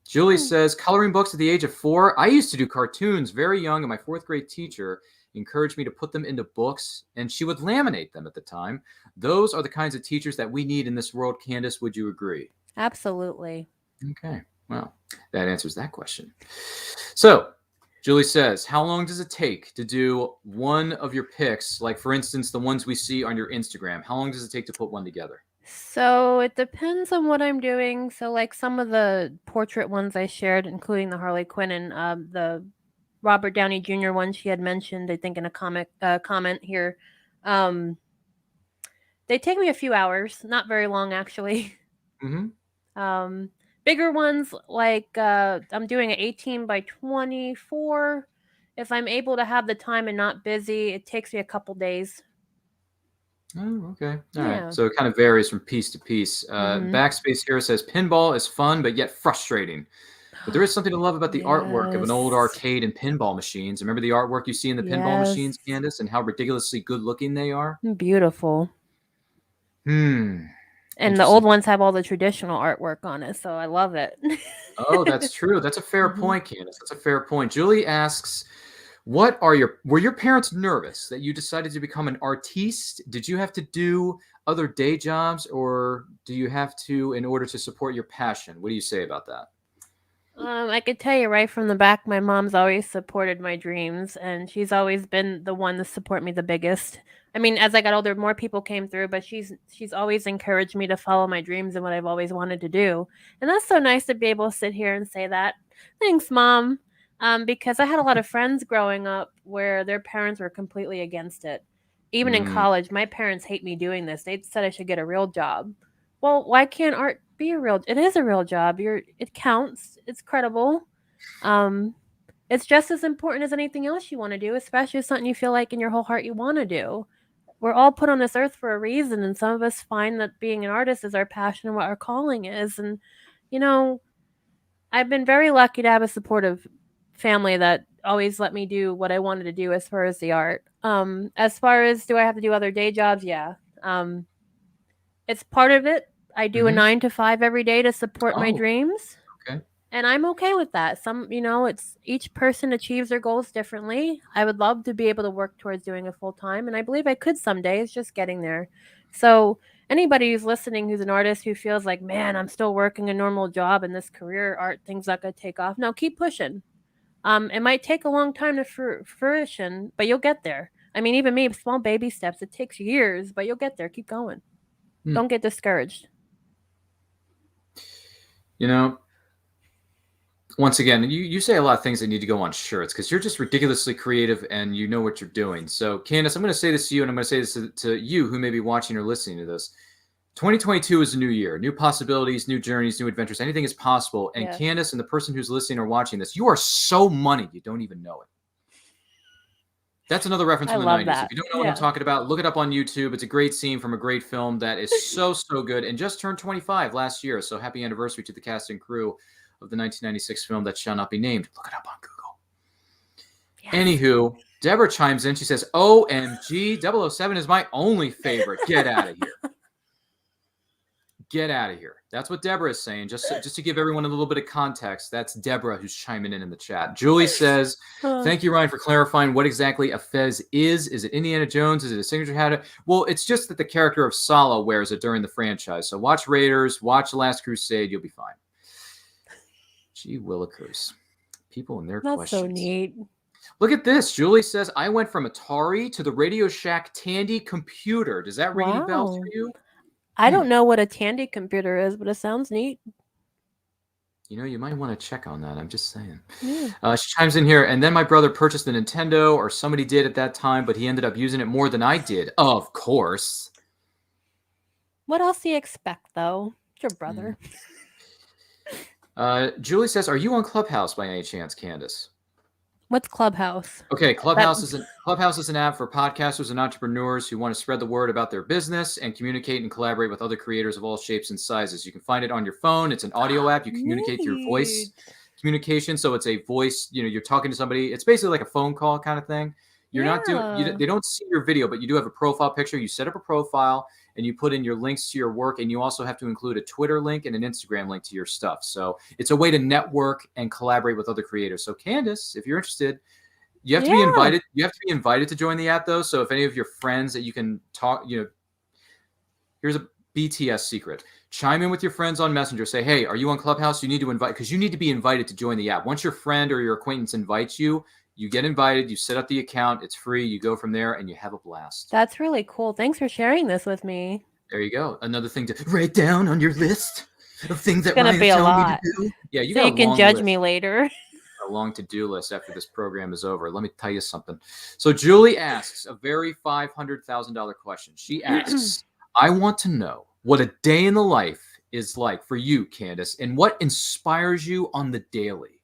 Julie says, coloring books at the age of 4. I used to do cartoons very young, and my 4th grade teacher encouraged me to put them into books, and she would laminate them at the time. Those are the kinds of teachers that we need in this world. Candice, would you agree? Absolutely. Okay. Well, that answers that question. So, Julie says, how long does it take to do one of your picks? Like, for instance, the ones we see on your Instagram. How long does it take to put one together? So it depends on what I'm doing. So like some of the portrait ones I shared, including the Harley Quinn and the Robert Downey Jr. one she had mentioned, I think in a comment here. They take me a few hours, not very long actually. Mm-hmm. Bigger ones like I'm doing an 18 by 24. If I'm able to have the time and not busy, it takes me a couple days. Oh, okay. All right. So it kind of varies from piece to piece. Backspace here says pinball is fun, but yet frustrating. But there is something to love about the artwork of an old arcade and pinball machines. Remember the artwork you see in the pinball machines, Candice, and how ridiculously good looking they are? Beautiful. And the old ones have all the traditional artwork on it, so I love it. Oh, that's true. That's a fair point, Candice. That's a fair point. Julie asks, were your parents nervous that you decided to become an artiste? Did you have to do other day jobs, or do you have to in order to support your passion? What do you say about that? I could tell you right from the back, my mom's always supported my dreams, and she's always been the one to support me the biggest. I mean, as I got older, more people came through, but she's always encouraged me to follow my dreams and what I've always wanted to do. And that's so nice to be able to sit here and say that. Thanks, Mom. Because I had a lot of friends growing up where their parents were completely against it. Even in college, my parents hate me doing this. They said I should get a real job. Well, why can't art be a real? It is a real job. It counts. It's credible. It's just as important as anything else you want to do, especially if something you feel like in your whole heart you want to do. We're all put on this earth for a reason, and some of us find that being an artist is our passion and what our calling is. And you know, I've been very lucky to have a supportive family that always let me do what I wanted to do as far as the art. As far as do I have to do other day jobs? Yeah. It's part of it. I do a 9 to 5 every day to support my dreams. Okay. And I'm okay with that. It's each person achieves their goals differently. I would love to be able to work towards doing it full time, and I believe I could someday. It's just getting there. So anybody who's listening who's an artist who feels like, man, I'm still working a normal job and this career art thing's not going to take off. No, keep pushing. It might take a long time to fruition, but you'll get there. I mean, even me, small baby steps, it takes years, but you'll get there. Keep going. Don't get discouraged. You know, once again, you say a lot of things that need to go on shirts because you're just ridiculously creative and you know what you're doing. So, Candice, I'm going to say this to you, and I'm going to say this to you who may be watching or listening to this. 2022 is a new year, new possibilities, new journeys, new adventures. Anything is possible. And Yes. Candice and the person who's listening or watching this, you are so money, you don't even know it. That's another reference I from the love 90s. that. If you don't know what I'm Yeah. talking about, look it up on YouTube. It's a great scene from a great film that is so good and just turned 25 last year. So happy anniversary to the cast and crew of the 1996 film that shall not be named. Look it up on Google. Yes. Anywho, Deborah chimes in. She says, OMG, 007 is my only favorite. Get out of here. Get out of here. That's what Deborah is saying. Just to give everyone a little bit of context, that's Deborah who's chiming in the chat. Julie says, thank you, Ryan, for clarifying what exactly a fez is. Is it Indiana Jones? Is it a signature hat? Well, it's just that the character of Sala wears it during the franchise. So watch Raiders, watch The Last Crusade. You'll be fine. Gee willikers. People and their That's questions. so neat. Look at this. Julie says, I went from Atari to the Radio Shack Tandy computer. Does that ring any bells for you? I don't know what a Tandy computer is, but it sounds neat. You know, you might want to check on that. I'm just saying. Yeah. She chimes in here, and then my brother purchased the Nintendo, or somebody did at that time, but he ended up using it more than I did. Of course. What else do you expect, though? It's your brother. Julie says, are you on Clubhouse by any chance, Candice? What's Clubhouse? Okay, Clubhouse is an app for podcasters and entrepreneurs who want to spread the word about their business and communicate and collaborate with other creators of all shapes and sizes. You can find it on your phone. It's an audio app. You communicate through voice communication. So it's a voice, you're talking to somebody. It's basically like a phone call kind of thing. You're not doing, they don't see your video, but you do have a profile picture. You set up a profile and you put in your links to your work. And you also have to include a Twitter link and an Instagram link to your stuff. So it's a way to network and collaborate with other creators. So Candice, if you're interested, you have to be invited. You have to be invited to join the app though. So if any of your friends that you can talk, here's a BTS secret. Chime in with your friends on Messenger. Say, hey, are you on Clubhouse? You need to invite, because you need to be invited to join the app. Once your friend or your acquaintance invites you, you get invited, you set up the account, it's free, you go from there, and you have a blast. That's really cool. Thanks for sharing this with me. There you go. Another thing to write down on your list of things that It's gonna be a lot. me to do. Yeah, you So got you can judge me later. A long to-do list after this program is over. Let me tell you something. So Julie asks a very $500,000 question. She asks, I want to know what a day in the life is like for you, Candice, and what inspires you on the daily.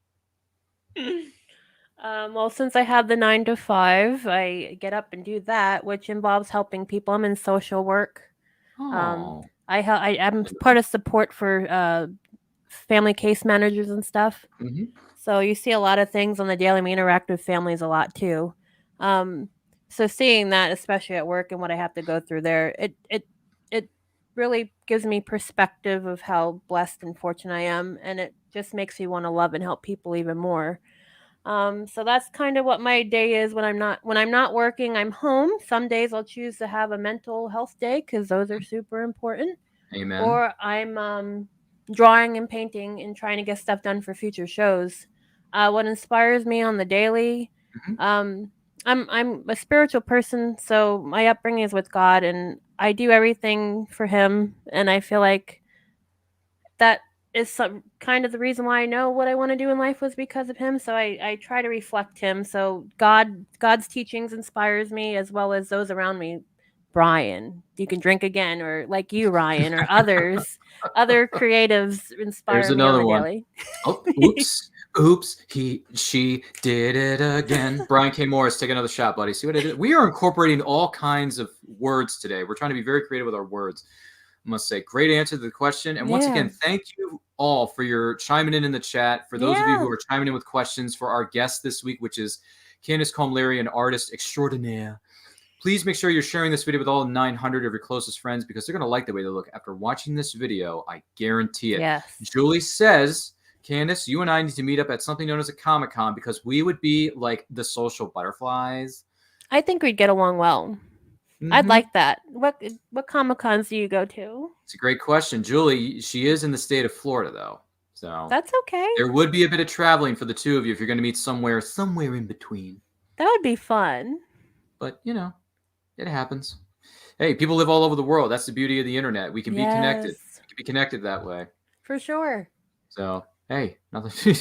Well, since I have the 9 to 5, I get up and do that, which involves helping people. I'm in social work. I'm part of support for family case managers and stuff. Mm-hmm. So you see a lot of things on the daily. We interact with families a lot too. So seeing that, especially at work and what I have to go through there, it really gives me perspective of how blessed and fortunate I am, and it just makes me want to love and help people even more. So that's kind of what my day is when I'm not working. I'm home. Some days I'll choose to have a mental health day because those are super important. Amen. Or I'm drawing and painting and trying to get stuff done for future shows. What inspires me on the daily, I'm a spiritual person, so my upbringing is with God, and I do everything for Him, and I feel like that is kind of the reason why I know what I want to do in life was because of Him. So I try to reflect Him. So God's teachings inspires me as well as those around me. Brian, you can drink again, or like you, Ryan, or other creatives inspire There's me on another the one. daily. Oh, oops, she did it again. Brian K. Morris, take another shot, buddy. See what I did? We are incorporating all kinds of words today. We're trying to be very creative with our words. I must say, great answer to the question. And once again, thank you all for your chiming in the chat. For those of you who are chiming in with questions for our guest this week, which is Candice Comelleri, an artist extraordinaire. Please make sure you're sharing this video with all 900 of your closest friends because they're going to like the way they look after watching this video. I guarantee it. Yes. Julie says, Candice, you and I need to meet up at something known as a Comic-Con because we would be like the social butterflies. I think we'd get along well. I'd like that. What Comic-Cons do you go to? It's a great question. Julie, she is in the state of Florida, though. So that's okay. There would be a bit of traveling for the two of you if you're going to meet somewhere in between. That would be fun. But, you know, it happens. Hey, people live all over the world. That's the beauty of the internet. We can be connected. We can be connected that way. For sure. So, hey, nothing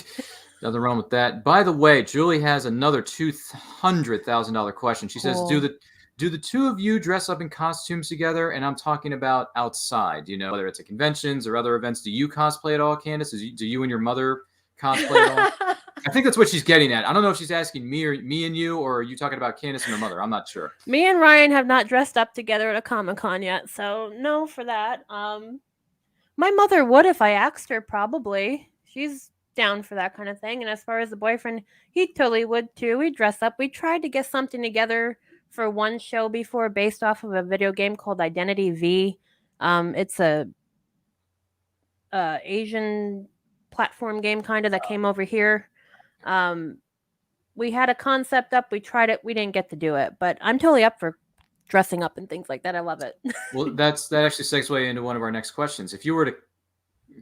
wrong with that. By the way, Julie has another $200,000 question. She says, do the two of you dress up in costumes together? And I'm talking about outside, you know, whether it's at conventions or other events. Do you cosplay at all, Candice? Do you and your mother cosplay at all? I think that's what she's getting at. I don't know if she's asking me and you, or are you talking about Candice and her mother? I'm not sure. Me and Ryan have not dressed up together at a Comic-Con yet, so no for that. My mother would if I asked her, probably. She's down for that kind of thing. And as far as the boyfriend, he totally would too. We dress up. We tried to get something together for one show before based off of a video game called Identity V. It's a Asian platform game kind of that came over here. We had a concept up. We tried it. We didn't get to do it, but I'm totally up for dressing up and things like that. I love it. Well, that actually segues into one of our next questions. If you were to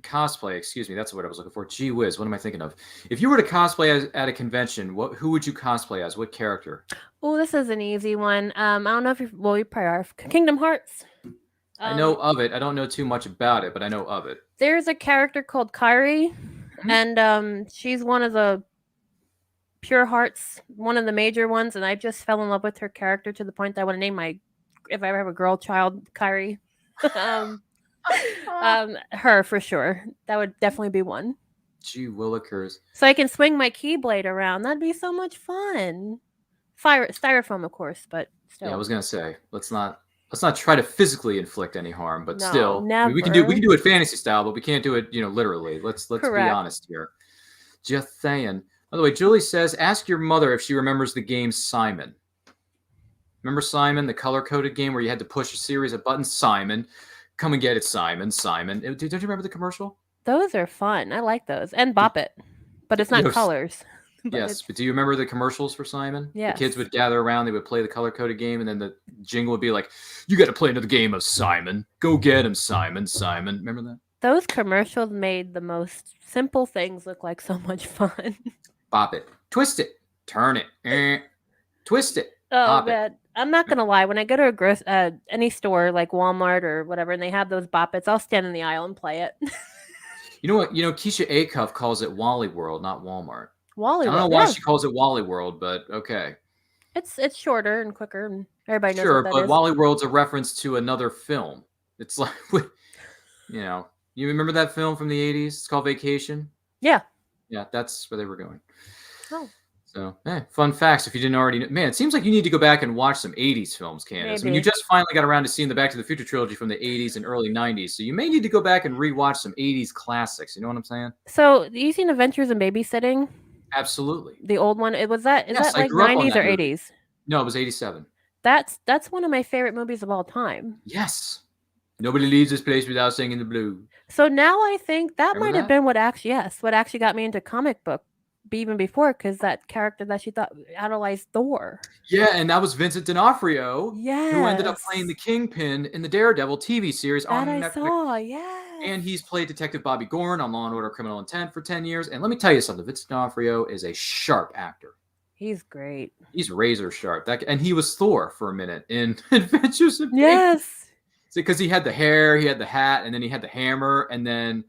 cosplay, excuse me, that's what I was looking for. Gee whiz, what am I thinking of? If you were to cosplay at a convention, who would you cosplay as? What character? Oh, this is an easy one. I don't know if you probably are. Kingdom Hearts. I know of it. I don't know too much about it, but I know of it. There's a character called Kyrie, and she's one of the Pure Hearts, one of the major ones, and I just fell in love with her character to the point that I want to name if I ever have a girl child, Kyrie. Her for sure. That would definitely be one. Gee willikers. So I can swing my Keyblade around. That'd be so much fun. Styrofoam, of course, but still. Yeah, I was gonna say let's not try to physically inflict any harm, but no, still, never. I mean, we can do it fantasy style, but we can't do it, literally. Let's be honest here. Just saying. By the way, Julie says, ask your mother if she remembers the game Simon. Remember Simon, the color-coded game where you had to push a series of buttons? Simon, come and get it, Simon. Don't you remember the commercial? Those are fun. I like those. And Bop It. But it's not colors. Yes, but do you remember the commercials for Simon? Yes. The kids would gather around, they would play the color-coded game, and then the jingle would be like, you got to play another game of Simon. Go get him, Simon. Remember that? Those commercials made the most simple things look like so much fun. Bop it. Twist it. Turn it. Twist it. Oh, man. I'm not going to lie. When I go to any store like Walmart or whatever, and they have those Bop Its, I'll stand in the aisle and play it. You know what? Keisha Acuff calls it Wally World, not Walmart. Wally World. I don't know why she calls it Wally World, but okay. It's shorter and quicker, and everybody knows sure, what that is. But Wally World's a reference to another film. It's like, you remember that film from the 80s? It's called Vacation. Yeah. Yeah, that's where they were going. Oh. So, fun facts if you didn't already know. Man, it seems like you need to go back and watch some 80s films, Candice. I mean, you just finally got around to seeing the Back to the Future trilogy from the 80s and early 90s, so you may need to go back and rewatch some 80s classics. You know what I'm saying? So, you seen Adventures in Babysitting? Absolutely. The old one. Is that like 90s or 80s? No, it was 87. That's one of my favorite movies of all time. Yes. Nobody leaves this place without singing the blues. So now I think that might have been what actually got me into comic book even before, because that character that she thought idolized Thor. Yeah, and that was Vincent D'Onofrio, Yes. who ended up playing the Kingpin in the Daredevil TV series That on I Netflix. saw, yes. And he's played Detective Bobby Gorn on Law & Order Criminal Intent for 10 years. And let me tell you something, Vincent D'Onofrio is a sharp actor. He's great. He's razor sharp. And he was Thor for a minute in Adventures in Yes. Because he had the hair, he had the hat, and then he had the hammer, and then,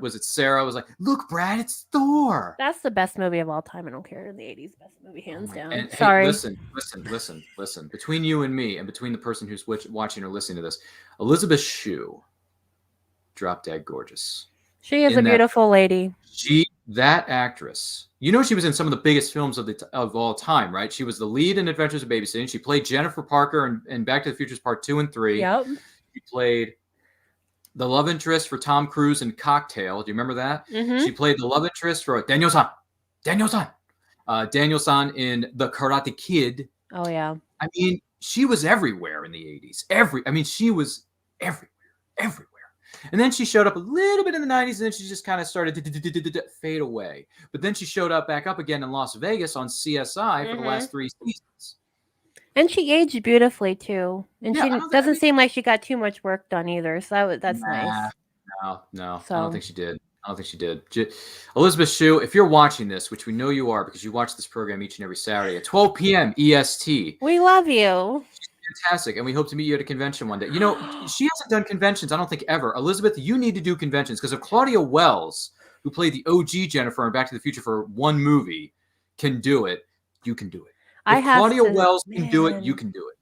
was it Sarah was like, look, Brad, it's Thor. That's the best movie of all time. I don't care. The 80s best movie, hands down. And, Sorry. Hey, listen. Between you and me, and between the person who's watching or listening to this, Elizabeth Shue, drop dead gorgeous. She is a beautiful lady. That actress, she was in some of the biggest films of all time, right? She was the lead in Adventures of Babysitting. She played Jennifer Parker in Back to the Future Part 2 and 3. Yep. She played the love interest for Tom Cruise in Cocktail. Do you remember that? Mm-hmm. She played the love interest for Daniel-san in The Karate Kid. Oh, yeah. I mean, she was everywhere in the 80s. She was everywhere. And then she showed up a little bit in the 90s, and then she just kind of started to fade away. But then she showed back up again in Las Vegas on CSI for the last 3 seasons. And she aged beautifully, too. And she doesn't seem like she got too much work done either. So that's nice. No. So, I don't think she did. Elizabeth Shue, if you're watching this, which we know you are because you watch this program each and every Saturday at 12 p.m. EST. We love you. Fantastic, and we hope to meet you at a convention one day. She hasn't done conventions, I don't think, ever. Elizabeth, you need to do conventions, because if Claudia Wells, who played the OG Jennifer in Back to the Future for one movie, can do it, you can do it. If Claudia Wells can do it, you can do it.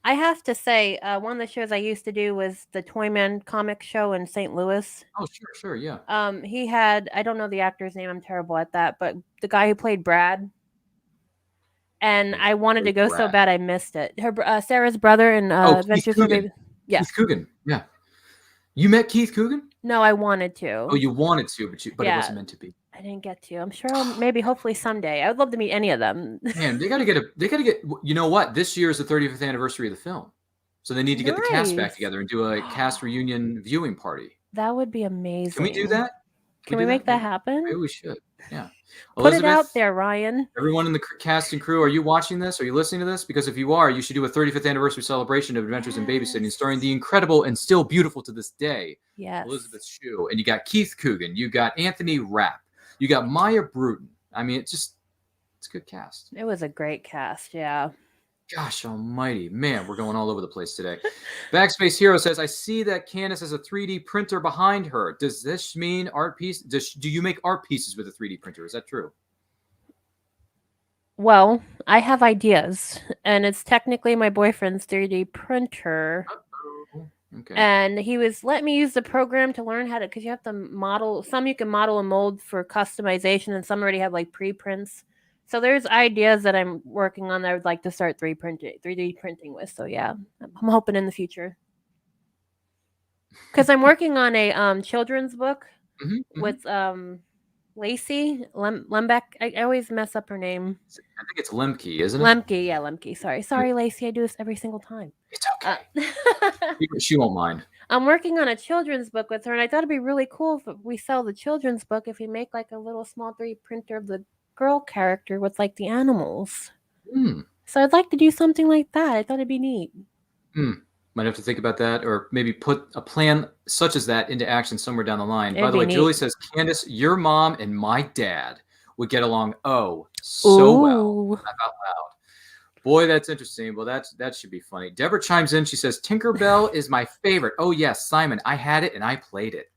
I have to say, one of the shows I used to do was the Toyman comic show in St. Louis. Oh, sure, yeah. He had, I don't know the actor's name, I'm terrible at that, but the guy who played Brad. And I wanted to go so bad I missed it. Sarah's brother in Adventures of Baby. Yeah. Keith Coogan. Yeah. You met Keith Coogan? No, I wanted to. Oh, you wanted to, but it wasn't meant to be. I didn't get to. I'm sure hopefully someday. I would love to meet any of them. Man, they gotta get you know what? This year is the 35th anniversary of the film. So they need to get the cast back together and do a cast reunion viewing party. That would be amazing. Can we do that? Can we make that happen? Maybe we should. Yeah. Put it out there, Ryan. Everyone in the cast and crew, are you watching this? Are you listening to this? Because if you are, you should do a 35th anniversary celebration of Adventures in Babysitting, starring the incredible and still beautiful to this day, Elizabeth Shue. And you got Keith Coogan. You got Anthony Rapp. You got Maya Bruton. I mean, it's a good cast. It was a great cast, yeah. Gosh almighty. Man, we're going all over the place today. Backspace Hero says, I see that Candice has a 3D printer behind her. Does this mean art piece? Do you make art pieces with a 3D printer? Is that true? Well, I have ideas, and it's technically my boyfriend's 3D printer. Okay. And he was letting me use the program to learn how to, because you have to model. Some you can model and mold for customization, and some already have like pre-prints. So there's ideas that I'm working on that I would like to start 3D printing with. So yeah, I'm hoping in the future. Because I'm working on a children's book with Lacey Lembeck. I always mess up her name. I think it's Lemke, isn't it? Lemke, yeah, Lemke. Sorry, Lacey. I do this every single time. It's okay. She won't mind. I'm working on a children's book with her, and I thought it'd be really cool if we sell the children's book if we make like a little small 3D printer of the girl character with like the animals. So I'd like to do something like that. I thought it'd be neat. Might have to think about that, or maybe put a plan such as that into action somewhere down the line. It'd By the way, neat. Julie says, Candice, your mom and my dad would get along so well. Laugh out loud. Boy, that's interesting. Well, that should be funny. Deborah chimes in. She says, Tinkerbell is my favorite. Oh yes, Simon, I had it and I played it.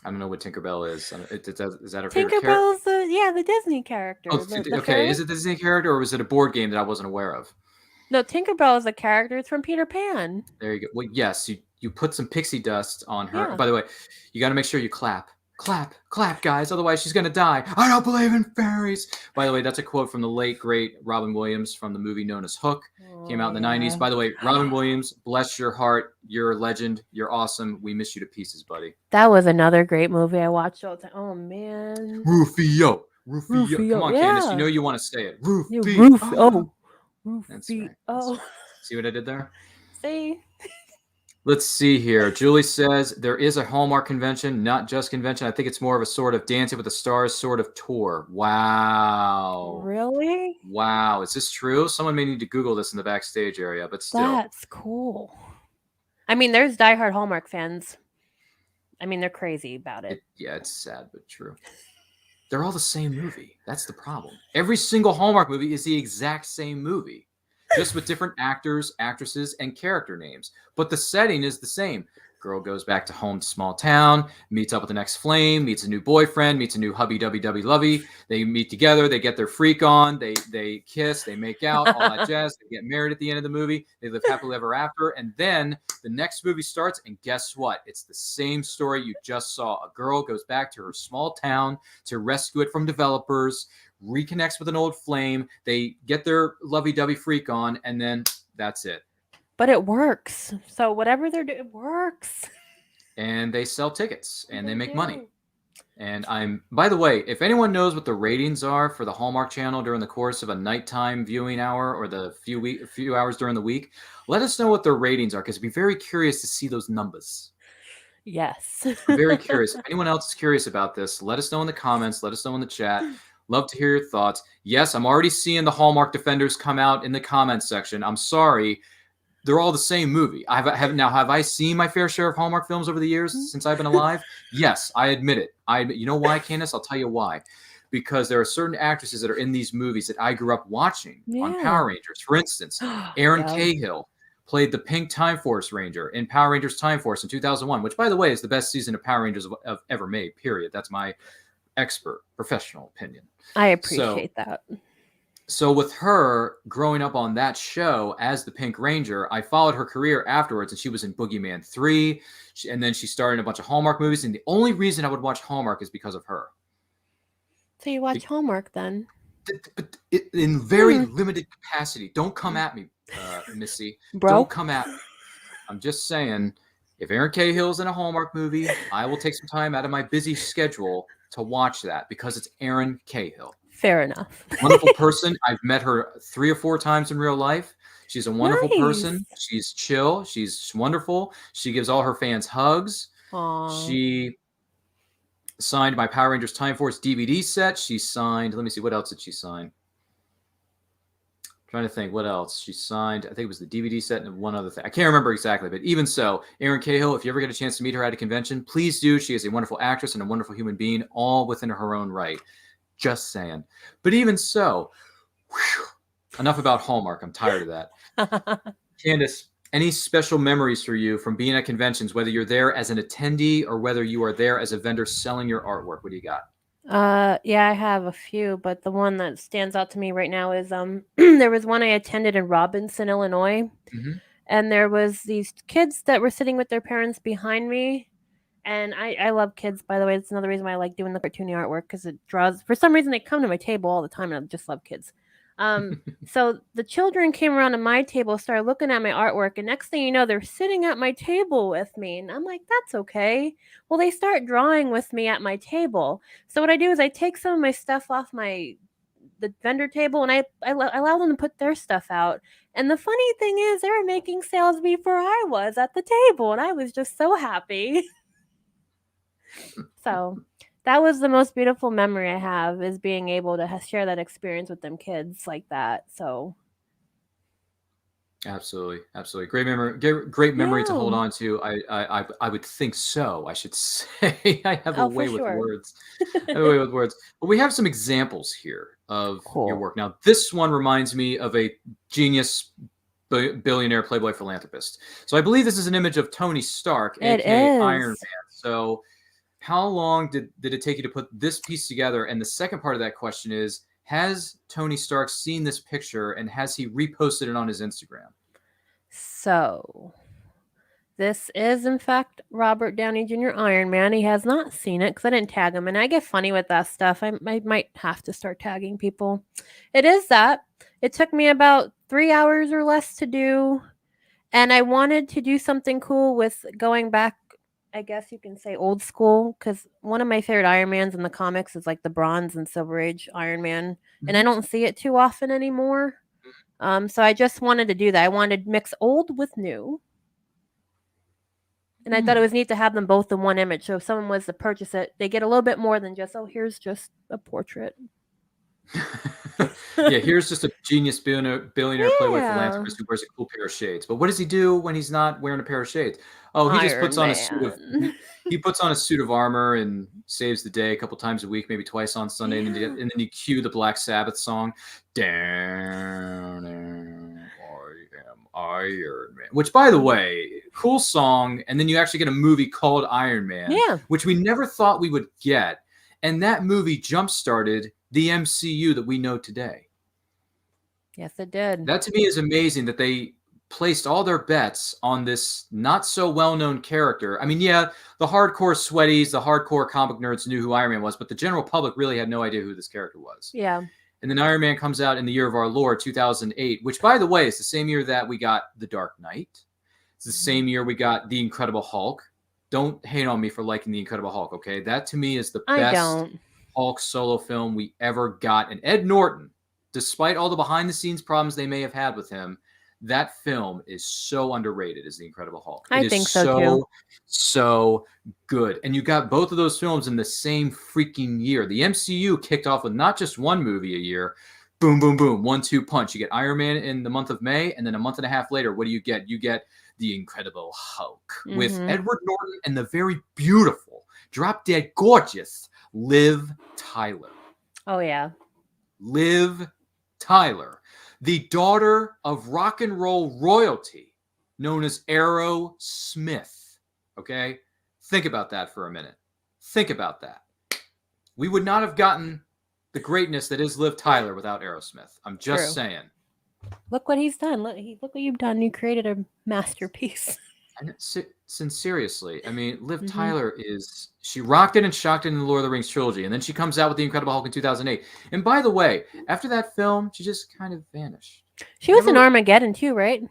I don't know what Tinkerbell is. Is that her favorite character? Tinkerbell's the Disney character. Oh, okay. Is it the Disney character, or was it a board game that I wasn't aware of? No, Tinkerbell is a character. It's from Peter Pan. There you go. Well, yes, you put some pixie dust on her. Yeah. By the way, you got to make sure you clap, guys. Otherwise, she's gonna die. I don't believe in fairies. By the way, that's a quote from the late great Robin Williams from the movie known as Hook. Came out in the 90s. By the way, Robin Williams, bless your heart. You're a legend. You're awesome. We miss you to pieces, buddy. That was another great movie I watched all the time. Oh man. Rufio. Come on, Candice. You know you want to say it. Rufio. That's right. See what I did there? See? Let's see here. Julie says there is a Hallmark convention, not just convention. I think it's more of a sort of Dancing with the Stars sort of tour. Wow. Really? Wow. Is this true? Someone may need to Google this in the backstage area, but still. That's cool. I mean, there's diehard Hallmark fans. I mean, they're crazy about it. Yeah, it's sad, but true. They're all the same movie. That's the problem. Every single Hallmark movie is the exact same movie, just with different actors, actresses, and character names. But the setting is the same. Girl goes back to home to small town, meets up with the next flame, meets a new boyfriend, meets a new hubby-dubby-dubby-lovey. They meet together. They get their freak on. They kiss. They make out. All that jazz. They get married at the end of the movie. They live happily ever after. And then the next movie starts, and guess what? It's the same story you just saw. A girl goes back to her small town to rescue it from developers, reconnects with an old flame. They get their lovey-dovey freak on, and then that's it. But it works. So whatever they're doing, it works. And they sell tickets and they make money. And by the way, if anyone knows what the ratings are for the Hallmark Channel during the course of a nighttime viewing hour or the few hours during the week, let us know what their ratings are, because I'd be very curious to see those numbers. Yes. I'm very curious. If anyone else is curious about this, let us know in the comments. Let us know in the chat. Love to hear your thoughts. Yes, I'm already seeing the Hallmark defenders come out in the comments section. I'm sorry. They're all the same movie. Have I seen my fair share of Hallmark films over the years since I've been alive? Yes, I admit it. You know why, Candice? I'll tell you why. Because there are certain actresses that are in these movies that I grew up watching on Power Rangers. For instance, Erin Cahill played the Pink Time Force Ranger in Power Rangers Time Force in 2001, which, by the way, is the best season of Power Rangers of ever made, period. That's my expert, professional opinion. I appreciate that. So with her growing up on that show as the Pink Ranger, I followed her career afterwards, and she was in Boogeyman 3, and then she starred in a bunch of Hallmark movies, and the only reason I would watch Hallmark is because of her. So you watch Hallmark then? But in very limited capacity. Don't come at me, Missy. Bro? Don't come at me. I'm just saying, if Erin Cahill's in a Hallmark movie, I will take some time out of my busy schedule to watch that because it's Erin Cahill. Fair enough. Wonderful person. I've met her 3 or 4 times in real life. She's a wonderful person. She's chill. She's wonderful. She gives all her fans hugs. Aww. She signed my Power Rangers Time Force DVD set. She signed, let me see, what else did she sign? Trying to think what else she signed. I think it was the DVD set and one other thing. I can't remember exactly, but even so, Erin Cahill, if you ever get a chance to meet her at a convention, please do. She is a wonderful actress and a wonderful human being, all within her own right. Just saying. But even so, enough about Hallmark. I'm tired of that. Candice, any special memories for you from being at conventions, whether you're there as an attendee or whether you are there as a vendor selling your artwork? What do you got? Yeah, I have a few, but the one that stands out to me right now is there was one I attended in Robinson, Illinois, and there was these kids that were sitting with their parents behind me. And I love kids, by the way. It's another reason why I like doing the cartoony artwork, because it draws. For some reason, they come to my table all the time, and I just love kids. So the children came around to my table, started looking at my artwork, and next thing you know, they're sitting at my table with me, and I'm like, that's okay. Well, they start drawing with me at my table. So what I do is I take some of my stuff off the vendor table, and I allow them to put their stuff out. And the funny thing is, they were making sales before I was at the table, and I was just so happy. So that was the most beautiful memory I have, is being able to share that experience with them kids like that. So absolutely great memory to hold on to. I would think so. I should say. I have a way with words. But we have some examples here of your work. Now, this one reminds me of a genius billionaire playboy philanthropist. So I believe this is an image of Tony Stark, aka Iron Man. So how long did it take you to put this piece together? And the second part of that question is, has Tony Stark seen this picture and has he reposted it on his Instagram? So this is, in fact, Robert Downey Jr. Iron Man. He has not seen it because I didn't tag him. And I get funny with that stuff. I might have to start tagging people. It is that. It took me about 3 hours or less to do. And I wanted to do something cool with going back, I guess you can say old school, because one of my favorite Iron Mans in the comics is like the Bronze and Silver Age Iron Man, and I don't see it too often anymore. So I just wanted to do that. I wanted to mix old with new. And I thought it was neat to have them both in one image. So if someone was to purchase it, they get a little bit more than just, oh, here's just a portrait. Yeah, here's just a genius billionaire playboy philanthropist who wears a cool pair of shades. But what does he do when he's not wearing a pair of shades? Oh, he just puts on a suit of he puts on a suit of armor and saves the day a couple times a week, maybe twice on Sunday, and then you cue the Black Sabbath song. Down, I am Iron Man. Which, by the way, cool song. And then you actually get a movie called Iron Man, which we never thought we would get. And that movie jump-started the MCU that we know today. Yes, it did. That to me is amazing that they placed all their bets on this not so well-known character. I mean, yeah, the hardcore sweaties, the hardcore comic nerds knew who Iron Man was, but the general public really had no idea who this character was. Yeah. And then Iron Man comes out in the year of our Lord, 2008, which, by the way, is the same year that we got The Dark Knight. It's the same year we got The Incredible Hulk. Don't hate on me for liking The Incredible Hulk, okay? That, to me, is the best Hulk solo film we ever got. And Ed Norton, despite all the behind-the-scenes problems they may have had with him, that film is so underrated as The Incredible Hulk. I think so too. So good. And you got both of those films in the same freaking year. The MCU kicked off with not just one movie a year. Boom, boom, boom. 1-2 punch. You get Iron Man in the month of May, and then a month and a half later, what do you get? You get The Incredible Hulk with Edward Norton and the very beautiful, drop-dead gorgeous Liv Tyler. Oh, yeah. Liv Tyler, the daughter of rock and roll royalty known as Aerosmith. Okay? Think about that for a minute. Think about that. We would not have gotten the greatness that is Liv Tyler without Aerosmith. I'm just saying. Look what he's done. Look what you've done. You created a masterpiece. And seriously, I mean, Liv Tyler she rocked it and shocked it in the Lord of the Rings trilogy. And then she comes out with The Incredible Hulk in 2008. And by the way, after that film, she just kind of vanished. She was in Armageddon too, right?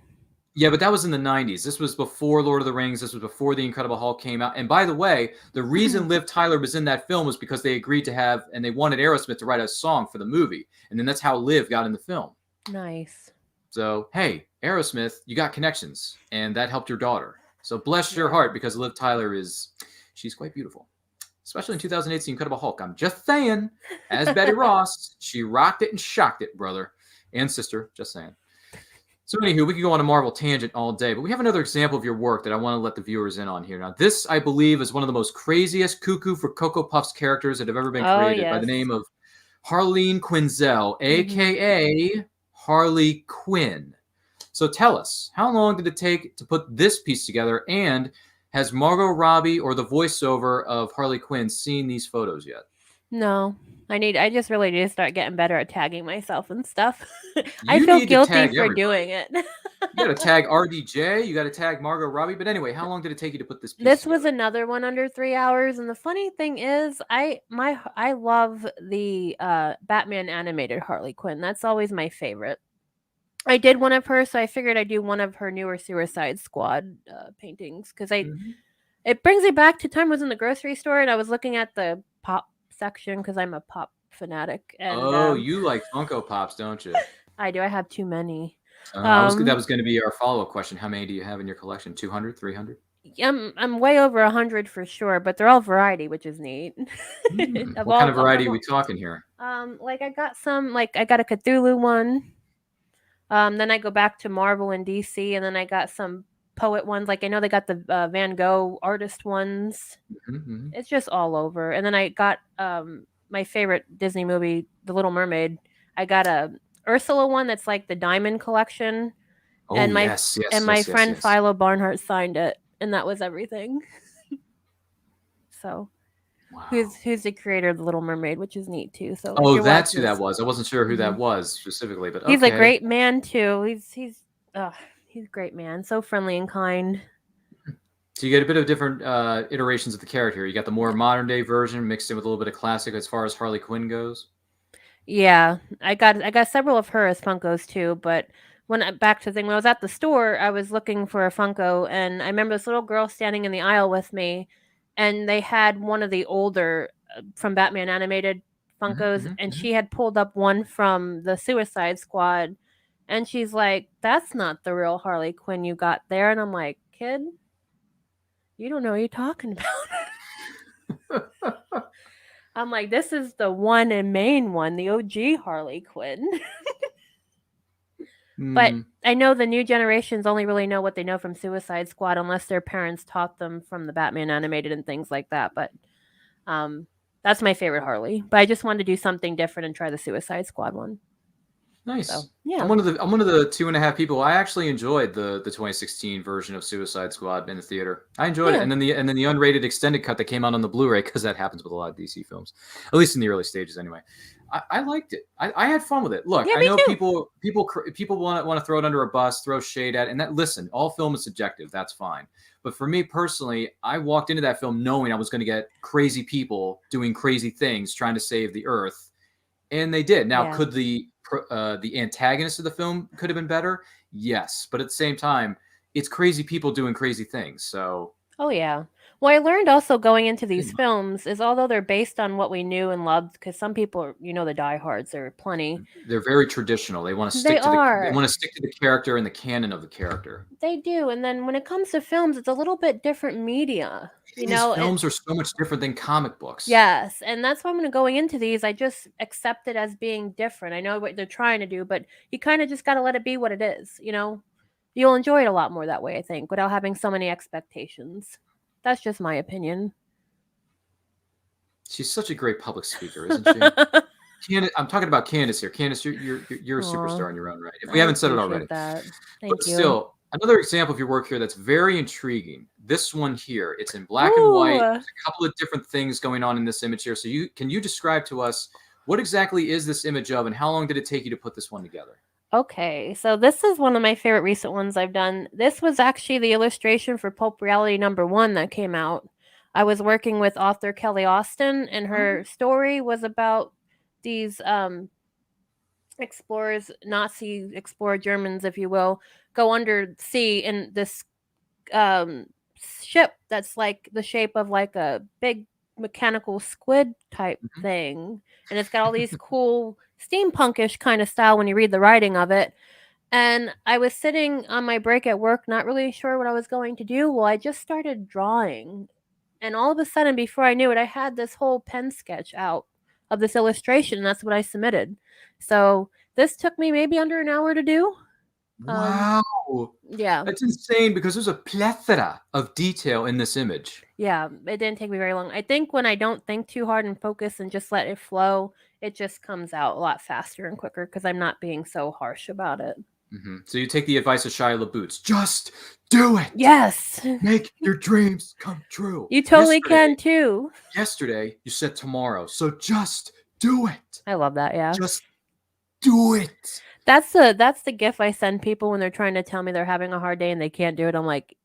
Yeah, but that was in the 90s. This was before Lord of the Rings. This was before The Incredible Hulk came out. And by the way, the reason Liv Tyler was in that film was because they agreed to have, and they wanted Aerosmith to write a song for the movie. And then that's how Liv got in the film. Nice. So, hey, Aerosmith, you got connections, and that helped your daughter. So bless your heart, because Liv Tyler she's quite beautiful. Especially in 2008's The Incredible Hulk. I'm just saying, as Betty Ross, she rocked it and shocked it, brother. And sister, just saying. So anywho, we could go on a Marvel tangent all day, but we have another example of your work that I want to let the viewers in on here. Now, this, I believe, is one of the most craziest cuckoo for Cocoa Puffs characters that have ever been created by the name of Harleen Quinzel, a.k.a. Harley Quinn. So tell us, how long did it take to put this piece together, and has Margot Robbie or the voiceover of Harley Quinn seen these photos yet? No. I just really need to start getting better at tagging myself and stuff. I feel guilty for doing it. You got to tag RDJ. You got to tag Margot Robbie. But anyway, how long did it take you to put this piece This together? was another one under 3 hours. And the funny thing is, I love the Batman animated Harley Quinn. That's always my favorite. I did one of her, so I figured I'd do one of her newer Suicide Squad paintings, because it brings me back to time I was in the grocery store and I was looking at the pop section because I'm a pop fanatic. And, you like Funko Pops, don't you? I do. I have too many. That was going to be our follow-up question. How many do you have in your collection? 200, 300? I'm way over 100 for sure, but they're all variety, which is neat. What kind of variety are we talking here? Like I got a Cthulhu one. Then I go back to Marvel and DC, and then I got some poet ones. Like I know they got the Van Gogh artist ones. It's just all over. And then I got my favorite Disney movie, The Little Mermaid. I got a Ursula one that's like the Diamond Collection. Oh, and my yes, friend Philo Barnhart signed it, and that was everything. So, wow. Who's the creator of The Little Mermaid, which is neat too. So that's who that was. I wasn't sure who that was specifically, but he's a great man too. He's a great man, so friendly and kind. So you get a bit of different iterations of the character. You got the more modern day version mixed in with a little bit of classic as far as Harley Quinn goes. Yeah, I got several of her as Funkos too. But when I was at the store, I was looking for a Funko, and I remember this little girl standing in the aisle with me, and they had one of the older from Batman animated Funkos, and she had pulled up one from the Suicide Squad, and she's like, "That's not the real Harley Quinn you got there," and I'm like, "Kid, You don't know what you're talking about. I'm like, this is the one and main one, the OG Harley Quinn. But I know the new generations only really know what they know from Suicide Squad unless their parents taught them from the Batman animated and things like that. But that's my favorite Harley. But I just wanted to do something different and try the Suicide Squad one. Nice. So, yeah. I'm one of the 2.5 people. I actually enjoyed the 2016 version of Suicide Squad in the theater. I enjoyed it, and then the unrated extended cut that came out on the Blu-ray, because that happens with a lot of DC films, at least in the early stages anyway. I liked it. I had fun with it. Look, I know people want to throw it under a bus, throw shade at it, and that, listen, all film is subjective. That's fine. But for me personally, I walked into that film knowing I was going to get crazy people doing crazy things trying to save the Earth, and they did. Now, could the antagonist of the film could have been better? Yes, but at the same time, it's crazy people doing crazy things. So. Oh yeah. Well, I learned also going into these films is although they're based on what we knew and loved, because some people, the diehards, there are plenty. They're very traditional. They want to stick to the character and the canon of the character. They do, and then when it comes to films, it's a little bit different media. These films are so much different than comic books. Yes, and that's why when going into these, I just accept it as being different. I know what they're trying to do, but you kind of just got to let it be what it is. You'll enjoy it a lot more that way, I think, without having so many expectations. That's just my opinion. She's such a great public speaker, isn't she? I'm talking about Candice here. Candice, you're a superstar in your own right. If we haven't said it already. Thank you. Still, another example of your work here that's very intriguing. This one here, it's in black and white. There's a couple of different things going on in this image here. So can you describe to us what exactly is this image of, and how long did it take you to put this one together? Okay, so this is one of my favorite recent ones I've done. This was actually the illustration for Pulp Reality #1 that came out. I was working with author Kelly Austin, and her story was about these explorers, Nazi explorer Germans, if you will, go under sea in this ship that's like the shape of like a big mechanical squid type thing, and it's got all these cool steampunkish kind of style when you read the writing of it. And I was sitting on my break at work, not really sure what I was going to do. Well, I just started drawing, and all of a sudden, before I knew it, I had this whole pen sketch out of this illustration, and that's what I submitted. So this took me maybe under an hour to do. Wow. Yeah. That's insane, because there's a plethora of detail in this image. Yeah, it didn't take me very long. I think when I don't think too hard and focus and just let it flow, it just comes out a lot faster and quicker because I'm not being so harsh about it. Mm-hmm. So you take the advice of Shia LaBeouf. Just do it. Yes. Make your dreams come true. You totally can too. Yesterday, you said tomorrow. So just do it. I love that. Yeah. Just do it. That's the gif I send people when they're trying to tell me they're having a hard day and they can't do it. I'm like,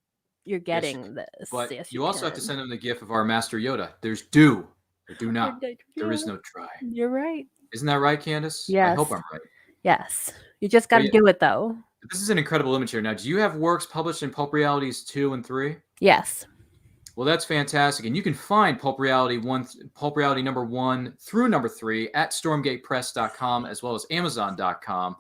you're getting this. But yes, you also have to send them the gif of our master Yoda. There's do or do not. There is no try. You're right. Isn't that right, Candice? Yes. I hope I'm right. Yes. You just got to do it, though. This is an incredible image here. Now, do you have works published in Pulp Realities 2 and 3? Yes. Well, that's fantastic. And you can find Pulp Reality #1 through #3 at stormgatepress.com as well as amazon.com.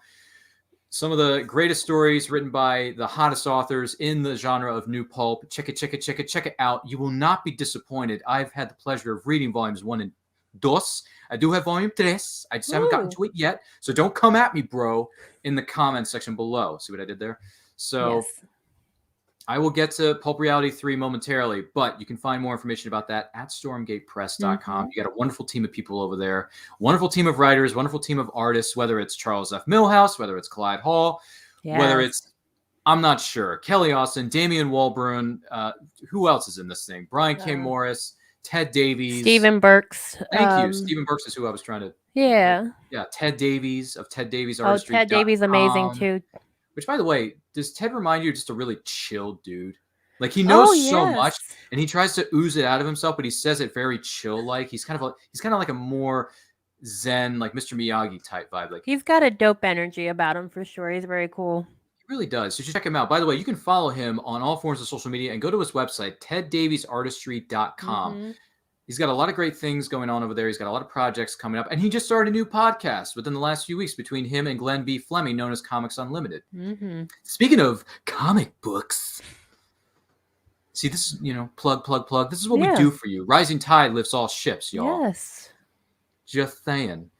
Some of the greatest stories written by the hottest authors in the genre of new pulp. Check it out. You will not be disappointed. I've had the pleasure of reading volumes 1 and 2. I do have volume 3. I just haven't gotten to it yet. So don't come at me, bro, in the comments section below. See what I did there? So yes. I will get to Pulp Reality 3 momentarily, but you can find more information about that at stormgatepress.com. You got a wonderful team of people over there, wonderful team of writers, wonderful team of artists, whether it's Charles F. Milhouse, whether it's Clyde Hall, whether it's, I'm not sure, Kelly Austin, Damian Walbrun, who else is in this thing? Brian K. Morris, Ted Davies. Stephen Burks. Thank you. Stephen Burks is who I was trying to. Yeah. Yeah, Ted Davies of Ted Davies Artistry. Oh, Ted Davies, amazing too. Which, by the way, does Ted remind you of just a really chill dude? Like, he knows so much, and he tries to ooze it out of himself, but he says it very chill-like. He's kind of like a more zen, like Mr. Miyagi type vibe. Like, he's got a dope energy about him for sure. He's very cool. He really does. You should check him out. By the way, you can follow him on all forms of social media and go to his website, teddaviesartistry.com. He's got a lot of great things going on over there. He's got a lot of projects coming up. And he just started a new podcast within the last few weeks between him and Glenn B. Fleming, known as Comics Unlimited. Speaking of comic books, See, this is, plug. This is what Yeah. we do for you. Rising tide lifts all ships, y'all. Yes. Just saying.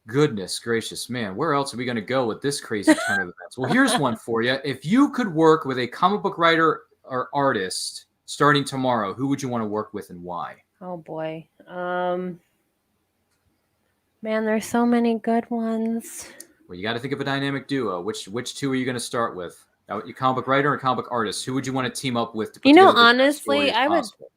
Goodness gracious, man. Where else are we going to go with this crazy turn of events? Well, here's one for you. If you could work with a comic book writer or artist starting tomorrow, who would you want to work with and why? Oh boy. Man, there's so many good ones. Well, you got to think of a dynamic duo. Which two are you going to start with? Your comic book writer or comic book artist? Who would you want to team up with to put together the best honestly, story as I would. possible?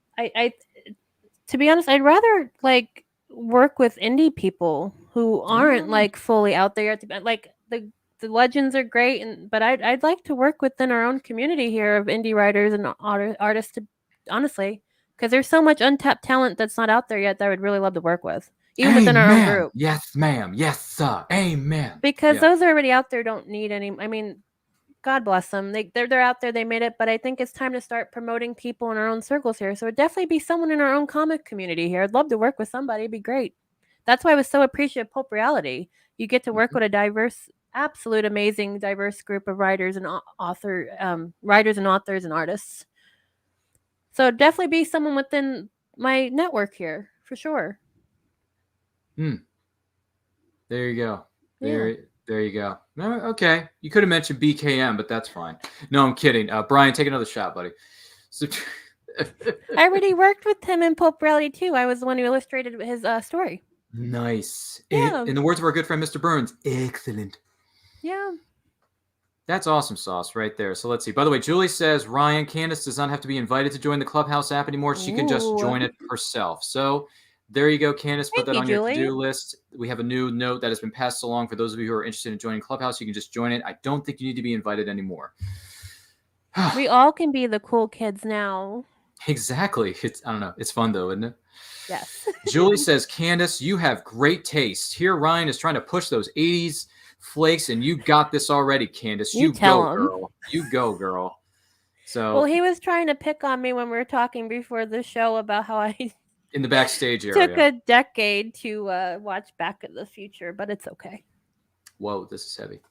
To be honest, I'd rather like work with indie people who aren't like fully out there yet. Like the legends are great, but I'd like to work within our own community here of indie writers and artists. To honestly, because there's so much untapped talent that's not out there yet that I would really love to work with, even within our own group. Yes, ma'am. Yes, sir. Amen. Because those already out there don't need any. I mean, God bless them. They're out there. They made it. But I think it's time to start promoting people in our own circles here. So it'd definitely be someone in our own comic community here. I'd love to work with somebody. It'd be great. That's why I was so appreciative of Pulp Reality. You get to work with a diverse, absolute amazing, diverse group of writers and writers and authors and artists. So it'd definitely be someone within my network here for sure. There you go. There you go. Okay. You could have mentioned BKM, but that's fine. No, I'm kidding. Brian, take another shot, buddy. So, I already worked with him in Pulp Reality too. I was the one who illustrated his story. Nice. Yeah. In the words of our good friend, Mr. Burns, excellent. Yeah. That's awesome sauce right there. So let's see. By the way, Julie says, Ryan, Candice does not have to be invited to join the Clubhouse app anymore. She can just join it herself. So there you go, Candice. Put that on your to-do list. We have a new note that has been passed along for those of you who are interested in joining Clubhouse. You can just join it. I don't think you need to be invited anymore. We all can be the cool kids now. Exactly. I don't know. It's fun though, isn't it? Yes. Julie says, Candice, you have great taste. Here, Ryan is trying to push those 80s flakes, and you got this already, Candice. You go, girl. You go, girl. So, well, he was trying to pick on me when we were talking before the show about how I in the backstage area took a decade to watch Back to the Future, but it's okay. Whoa, this is heavy.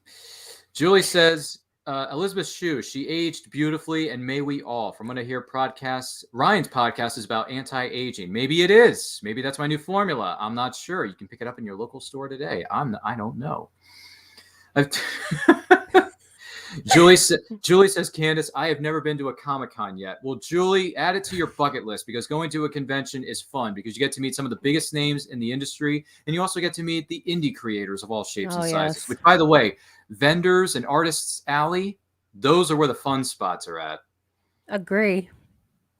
Julie says, Elizabeth Shue, she aged beautifully, and may we all. From what I hear, Ryan's podcast is about anti-aging. Maybe it is. Maybe that's my new formula. I'm not sure. You can pick it up in your local store today. I don't know. Julie says, Candice, I have never been to a Comic-Con yet. Well, Julie, add it to your bucket list, because going to a convention is fun because you get to meet some of the biggest names in the industry, and you also get to meet the indie creators of all shapes and sizes. Yes. Which, by the way, vendors and artists' alley, those are where the fun spots are at. Agree.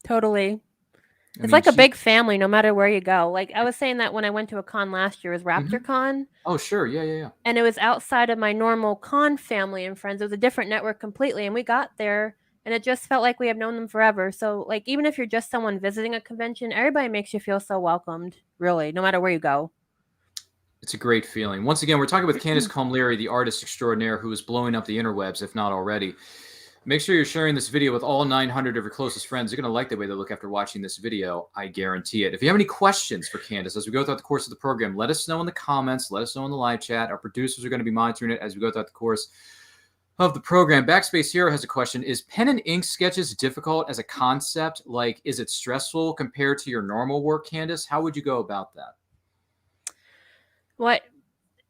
Totally. It's like a big family no matter where you go. Like I was saying that when I went to a con last year, it was RaptorCon. Oh, sure. Yeah. And it was outside of my normal con family and friends. It was a different network completely. And we got there and it just felt like we have known them forever. So like, even if you're just someone visiting a convention, everybody makes you feel so welcomed, really, no matter where you go. It's a great feeling. Once again, we're talking with Candice Comelleri, the artist extraordinaire who is blowing up the interwebs, if not already. Make sure you're sharing this video with all 900 of your closest friends. They're going to like the way they look after watching this video. I guarantee it. If you have any questions for Candice as we go throughout the course of the program, let us know in the comments. Let us know in the live chat. Our producers are going to be monitoring it as we go throughout the course of the program. Backspace Hero has a question. Is pen and ink sketches difficult as a concept? Like, is it stressful compared to your normal work, Candice? How would you go about that? What,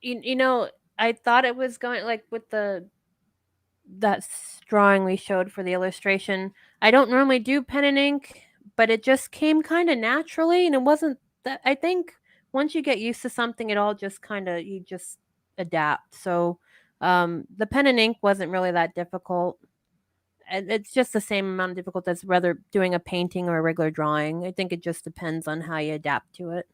I thought it was going like with that drawing we showed for the illustration. I don't normally do pen and ink, but it just came kind of naturally, and it wasn't that. I think once you get used to something, it all just you just adapt. So the pen and ink wasn't really that difficult. It's just the same amount of difficult as whether doing a painting or a regular drawing. I think it just depends on how you adapt to it.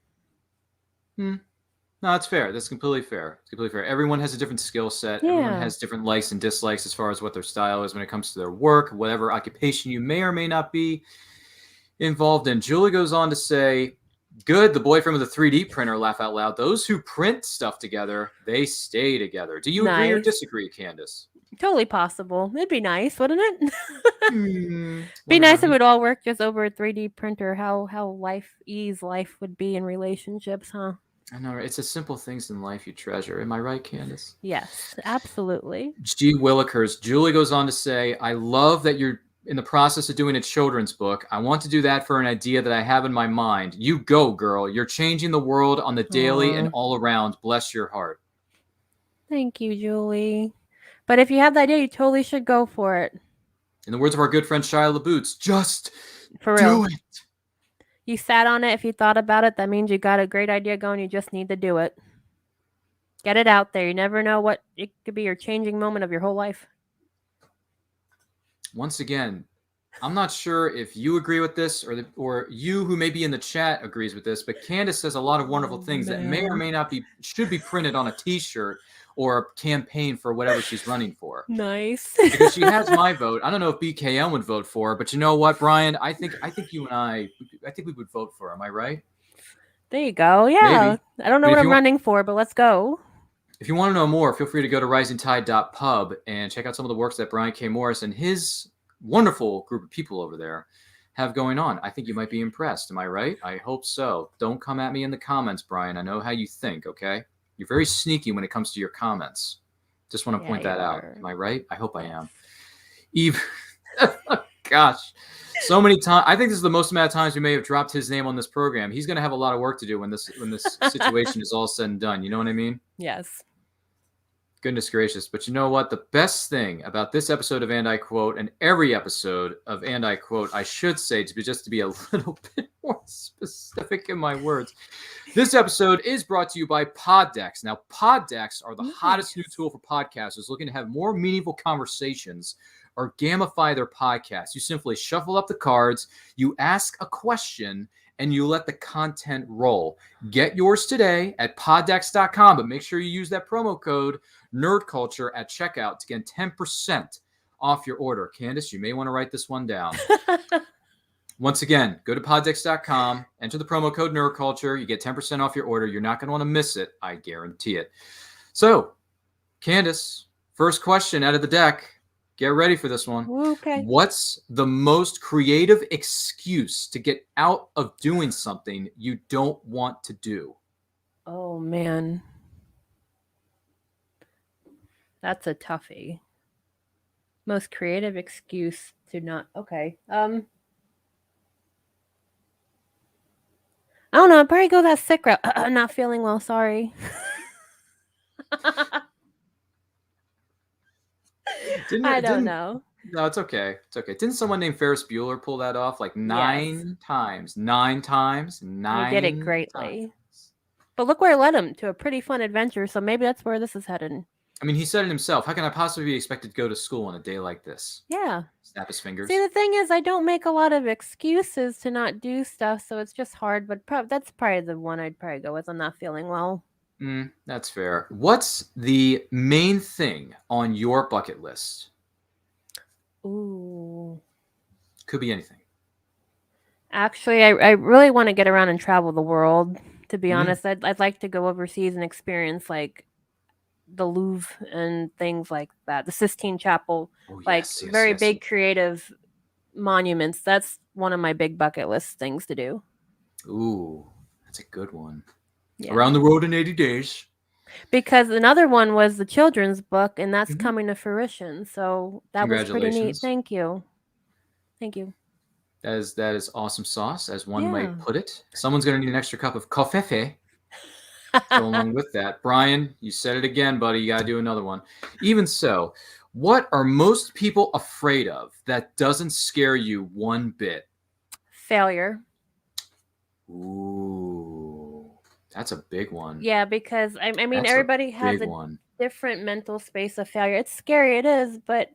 No, it's fair. That's completely fair. It's completely fair. Everyone has a different skill set. Yeah. Everyone has different likes and dislikes as far as what their style is when it comes to their work, whatever occupation you may or may not be involved in. Julie goes on to say, good, the boyfriend with a 3D printer, laugh out loud. Those who print stuff together, they stay together. Do you agree or disagree, Candice? Totally possible. It'd be nice, wouldn't it? Be nice if it would all work just over a 3D printer. How life would be in relationships, huh? I know, right? It's the simple things in life you treasure. Am I right, Candice? Yes, absolutely. G. Willikers. Julie goes on to say, I love that you're in the process of doing a children's book. I want to do that for an idea that I have in my mind. You go, girl. You're changing the world on the daily and all around. Bless your heart. Thank you, Julie. But if you have the idea, you totally should go for it. In the words of our good friend Shia LaBeouf, just For do real. it. You sat on it. If you thought about it, that means you got a great idea going. You just need to do it. Get it out there. You never know what it could be your changing moment of your whole life. Once again, I'm not sure if you agree with this or you who may be in the chat agrees with this, but Candice says a lot of wonderful things that may or may not be, should be printed on a t-shirt or a campaign for whatever she's running for. Nice. Because she has my vote. I don't know if BKM would vote for her, but you know what, Brian? I think you and I think we would vote for her. Am I right? There you go. Yeah. Maybe. I don't know what I'm running for, but let's go. If you want to know more, feel free to go to risingtide.pub and check out some of the works that Brian K. Morris and his wonderful group of people over there have going on. I think you might be impressed. Am I right? I hope so. Don't come at me in the comments, Brian. I know how you think, okay? You're very sneaky when it comes to your comments. Just want to point that out. Am I right? I hope I am. Eve, gosh, so many times. I think this is the most amount of times we may have dropped his name on this program. He's going to have a lot of work to do when this situation is all said and done. You know what I mean? Yes. Goodness gracious. But you know what? The best thing about this episode of And I Quote and every episode of And I Quote, I should say, just to be a little bit more specific in my words, this episode is brought to you by Pod Decks. Now, Pod Decks are the hottest new tool for podcasters looking to have more meaningful conversations or gamify their podcast. You simply shuffle up the cards, you ask a question, and you let the content roll. Get yours today at poddex.com, but make sure you use that promo code NerdCulture at checkout to get 10% off your order. Candice, you may want to write this one down. Once again, go to poddex.com, enter the promo code NerdCulture. You get 10% off your order. You're not going to want to miss it. I guarantee it. So, Candice, first question out of the deck. Get ready for this one. Okay. What's the most creative excuse to get out of doing something you don't want to do? Oh, man. That's a toughie. Most creative excuse to not... Okay. I don't know. I'd probably go that sick route. Not feeling well. Sorry. I don't know. No, it's okay. It's okay. Didn't someone named Ferris Bueller pull that off like nine times? 9 times. He did it greatly. Times. But look where it led him, to a pretty fun adventure. So maybe that's where this is headed. I mean, he said it himself. How can I possibly be expected to go to school on a day like this? Yeah. Snap his fingers. See, the thing is, I don't make a lot of excuses to not do stuff, so it's just hard. But that's probably the one I'd probably go with. I'm not feeling well. That's fair. What's the main thing on your bucket list? Ooh. Could be anything. Actually, I really want to get around and travel the world. To be honest, I'd like to go overseas and experience like the Louvre and things like that. The Sistine Chapel, very big creative monuments. That's one of my big bucket list things to do. Ooh, that's a good one. Yeah. Around the world in 80 days. Because another one was the children's book, and that's coming to fruition. So that was pretty neat. Thank you. Thank you. That is awesome sauce, as one might put it. Someone's going to need an extra cup of coffee to go along with that. Brian, you said it again, buddy. You got to do another one. Even so, what are most people afraid of that doesn't scare you one bit? Failure. Ooh, that's a big one. Yeah, because I mean, everybody has a different mental space of failure. It's scary, it is, but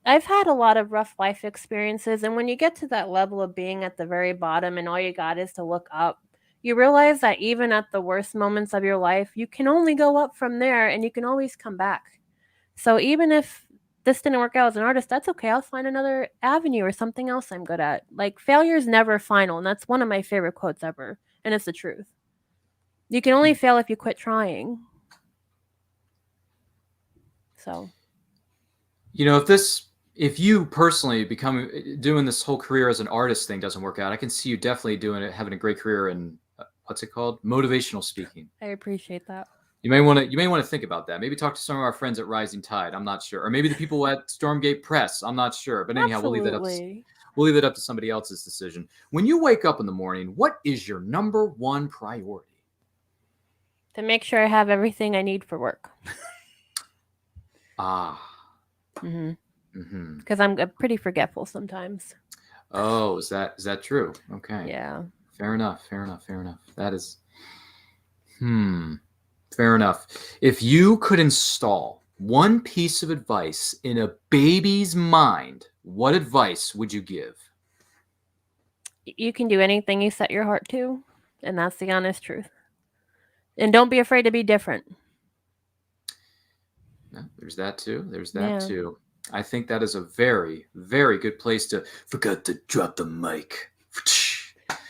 I've had a lot of rough life experiences, and when you get to that level of being at the very bottom and all you got is to look up, you realize that even at the worst moments of your life, you can only go up from there, and you can always come back. So even if this didn't work out as an artist, that's okay. I'll find another avenue or something else I'm good at. Like, failure is never final, and that's one of my favorite quotes ever, and it's the truth. You can only fail if you quit trying. So, you know, if you personally doing this whole career as an artist thing doesn't work out, I can see you definitely doing it, having a great career in what's it called? Motivational speaking. I appreciate that. You may want to think about that. Maybe talk to some of our friends at Rising Tide. I'm not sure, or maybe the people at Stormgate Press. I'm not sure, but anyhow, Absolutely. we'll leave it up to somebody else's decision. When you wake up in the morning, what is your number one priority? To make sure I have everything I need for work. Because I'm pretty forgetful sometimes. Oh, is that true? Okay. Yeah. Fair enough. That is, fair enough. If you could install one piece of advice in a baby's mind, what advice would you give? You can do anything you set your heart to, and that's the honest truth. And don't be afraid to be different. Yeah, there's that too. I think that is a very, very good place to forget to drop the mic.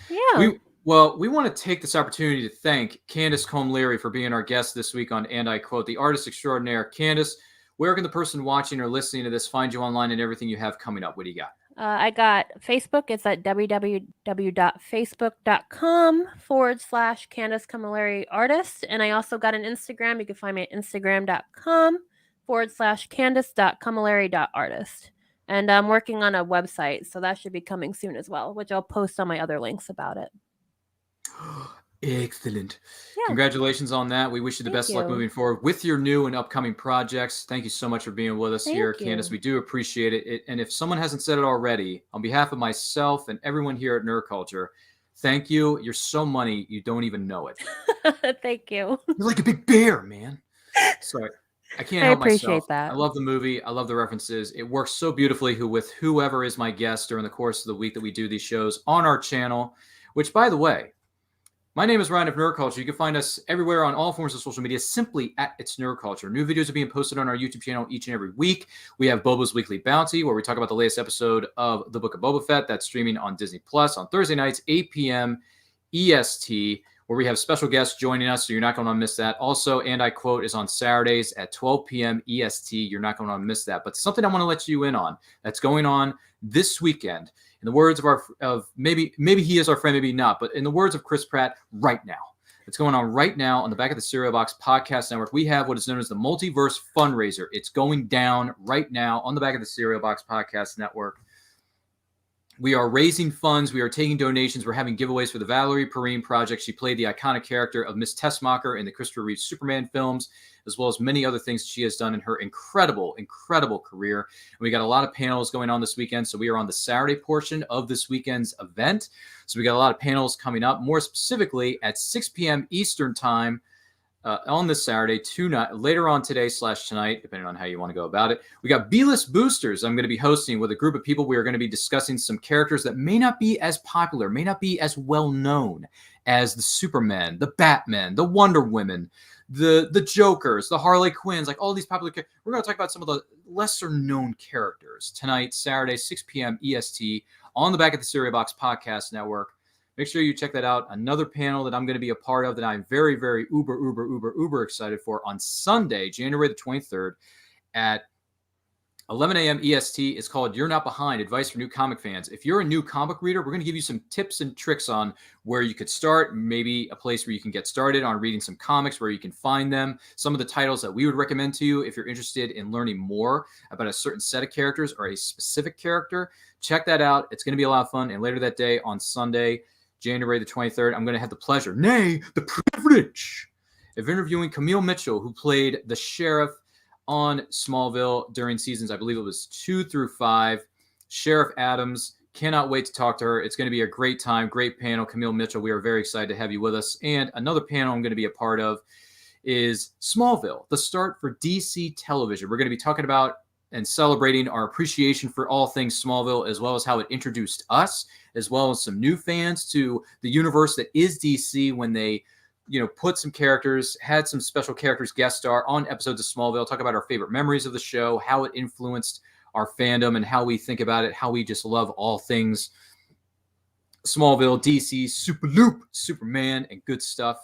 Yeah. We want to take this opportunity to thank Candice Comelleri for being our guest this week on And I Quote, the artist extraordinaire. Candice, where can the person watching or listening to this find you online and everything you have coming up? What do you got? I got Facebook. It's at www.facebook.com/Candice Comelleri artist. And I also got an Instagram. You can find me at instagram.com/Candice.Comelleri.artist. And I'm working on a website, so that should be coming soon as well, which I'll post on my other links about it. Excellent. Yeah. Congratulations on that. We wish you the best luck moving forward with your new and upcoming projects. Thank you so much for being with us here, Candice. We do appreciate it. And if someone hasn't said it already, on behalf of myself and everyone here at Nerd Culture, thank you. You're so money, you don't even know it. Thank you. You're like a big bear, man. Sorry. I can't help myself. I appreciate that. I love the movie. I love the references. It works so beautifully with whoever is my guest during the course of the week that we do these shows on our channel, which, by the way, my name is Ryan of Nerd Culture. You can find us everywhere on all forms of social media, simply at It's Nerd Culture. New videos are being posted on our YouTube channel each and every week. We have Boba's Weekly Bounty, where we talk about the latest episode of The Book of Boba Fett. That's streaming on Disney Plus on Thursday nights, 8 p.m. EST, where we have special guests joining us, so you're not going to miss that. Also, And I Quote is on Saturdays at 12 p.m. EST. You're not going to miss that. But something I want to let you in on that's going on this weekend, in the words of maybe he is our friend, maybe not, but in the words of Chris Pratt, right now. It's going on right now on the back of the Cereal Box Podcast Network. We have what is known as the Multiverse Fundraiser. It's going down right now on the back of the Cereal Box Podcast Network. We are raising funds. We are taking donations. We're having giveaways for the Valerie Perrine Project. She played the iconic character of Miss Tessmacher in the Christopher Reeve Superman films, as well as many other things she has done in her incredible, incredible career. And we got a lot of panels going on this weekend. So we are on the Saturday portion of this weekend's event. So we got a lot of panels coming up, more specifically at 6 p.m. Eastern time. On this Saturday, later on today / tonight, depending on how you want to go about it. We got B-list boosters I'm going to be hosting with a group of people. We are going to be discussing some characters that may not be as popular, may not be as well known as the Superman, the Batman, the Wonder Women, the Jokers, the Harley Quinns, like all these popular characters. We're going to talk about some of the lesser known characters tonight, Saturday, 6 p.m. EST, on the back of the Cereal Box Podcast Network. Make sure you check that out. Another panel that I'm going to be a part of that I'm very, very uber excited for on Sunday, January the 23rd at 11 a.m. EST. It's called You're Not Behind, Advice for New Comic Fans. If you're a new comic reader, we're going to give you some tips and tricks on where you could start, maybe a place where you can get started on reading some comics, where you can find them, some of the titles that we would recommend to you if you're interested in learning more about a certain set of characters or a specific character. Check that out. It's going to be a lot of fun. And later that day on Sunday, January the 23rd, I'm going to have the pleasure, nay, the privilege of interviewing Camille Mitchell, who played the sheriff on Smallville during seasons, I believe it was 2 through 5. Sheriff Adams. Cannot wait to talk to her. It's going to be a great time, great panel. Camille Mitchell, we are very excited to have you with us. And another panel I'm going to be a part of is Smallville, the start for DC television. We're going to be talking about and celebrating our appreciation for all things Smallville, as well as how it introduced us, as well as some new fans to the universe that is DC when they, put some characters, had some special characters guest star on episodes of Smallville, talk about our favorite memories of the show, how it influenced our fandom and how we think about it, how we just love all things Smallville, DC, Superman, and good stuff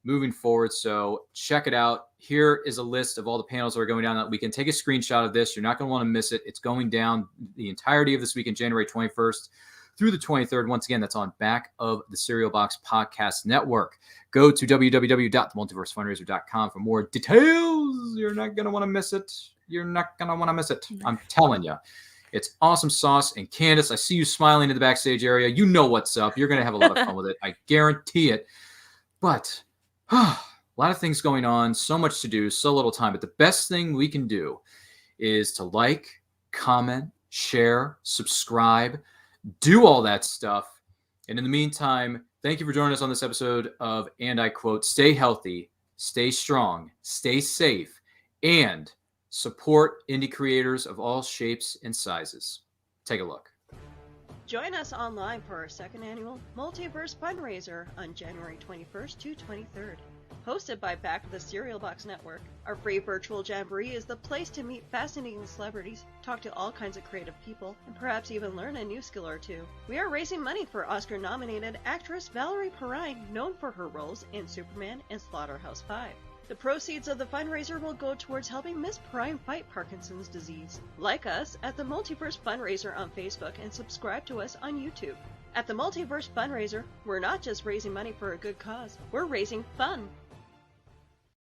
moving forward. So check it out. Here is a list of all the panels that are going down that weekend. Take a screenshot of this. You're not going to want to miss it. It's going down the entirety of this weekend, January 21st through the 23rd. Once again, that's on Back of the Cereal Box Podcast Network. Go to www.themultiversefundraiser.com for more details. You're not going to want to miss it. You're not going to want to miss it. I'm telling you. It's awesome sauce. And Candice, I see you smiling in the backstage area. You know what's up. You're going to have a lot of fun with it. I guarantee it. But a lot of things going on, so much to do, so little time. But the best thing we can do is to like, comment, share, subscribe, do all that stuff. And in the meantime, thank you for joining us on this episode of And I Quote, stay healthy, stay strong, stay safe, and support indie creators of all shapes and sizes. Take a look. Join us online for our second annual Multiverse Fundraiser on January 21st to 23rd. Hosted by Back of the Cereal Box Network, our free virtual jamboree is the place to meet fascinating celebrities, talk to all kinds of creative people, and perhaps even learn a new skill or two. We are raising money for Oscar-nominated actress Valerie Perrine, known for her roles in Superman and Slaughterhouse-5. The proceeds of the fundraiser will go towards helping Miss Perrine fight Parkinson's disease. Like us at the Multiverse Fundraiser on Facebook and subscribe to us on YouTube. At the Multiverse Fundraiser, we're not just raising money for a good cause, we're raising fun.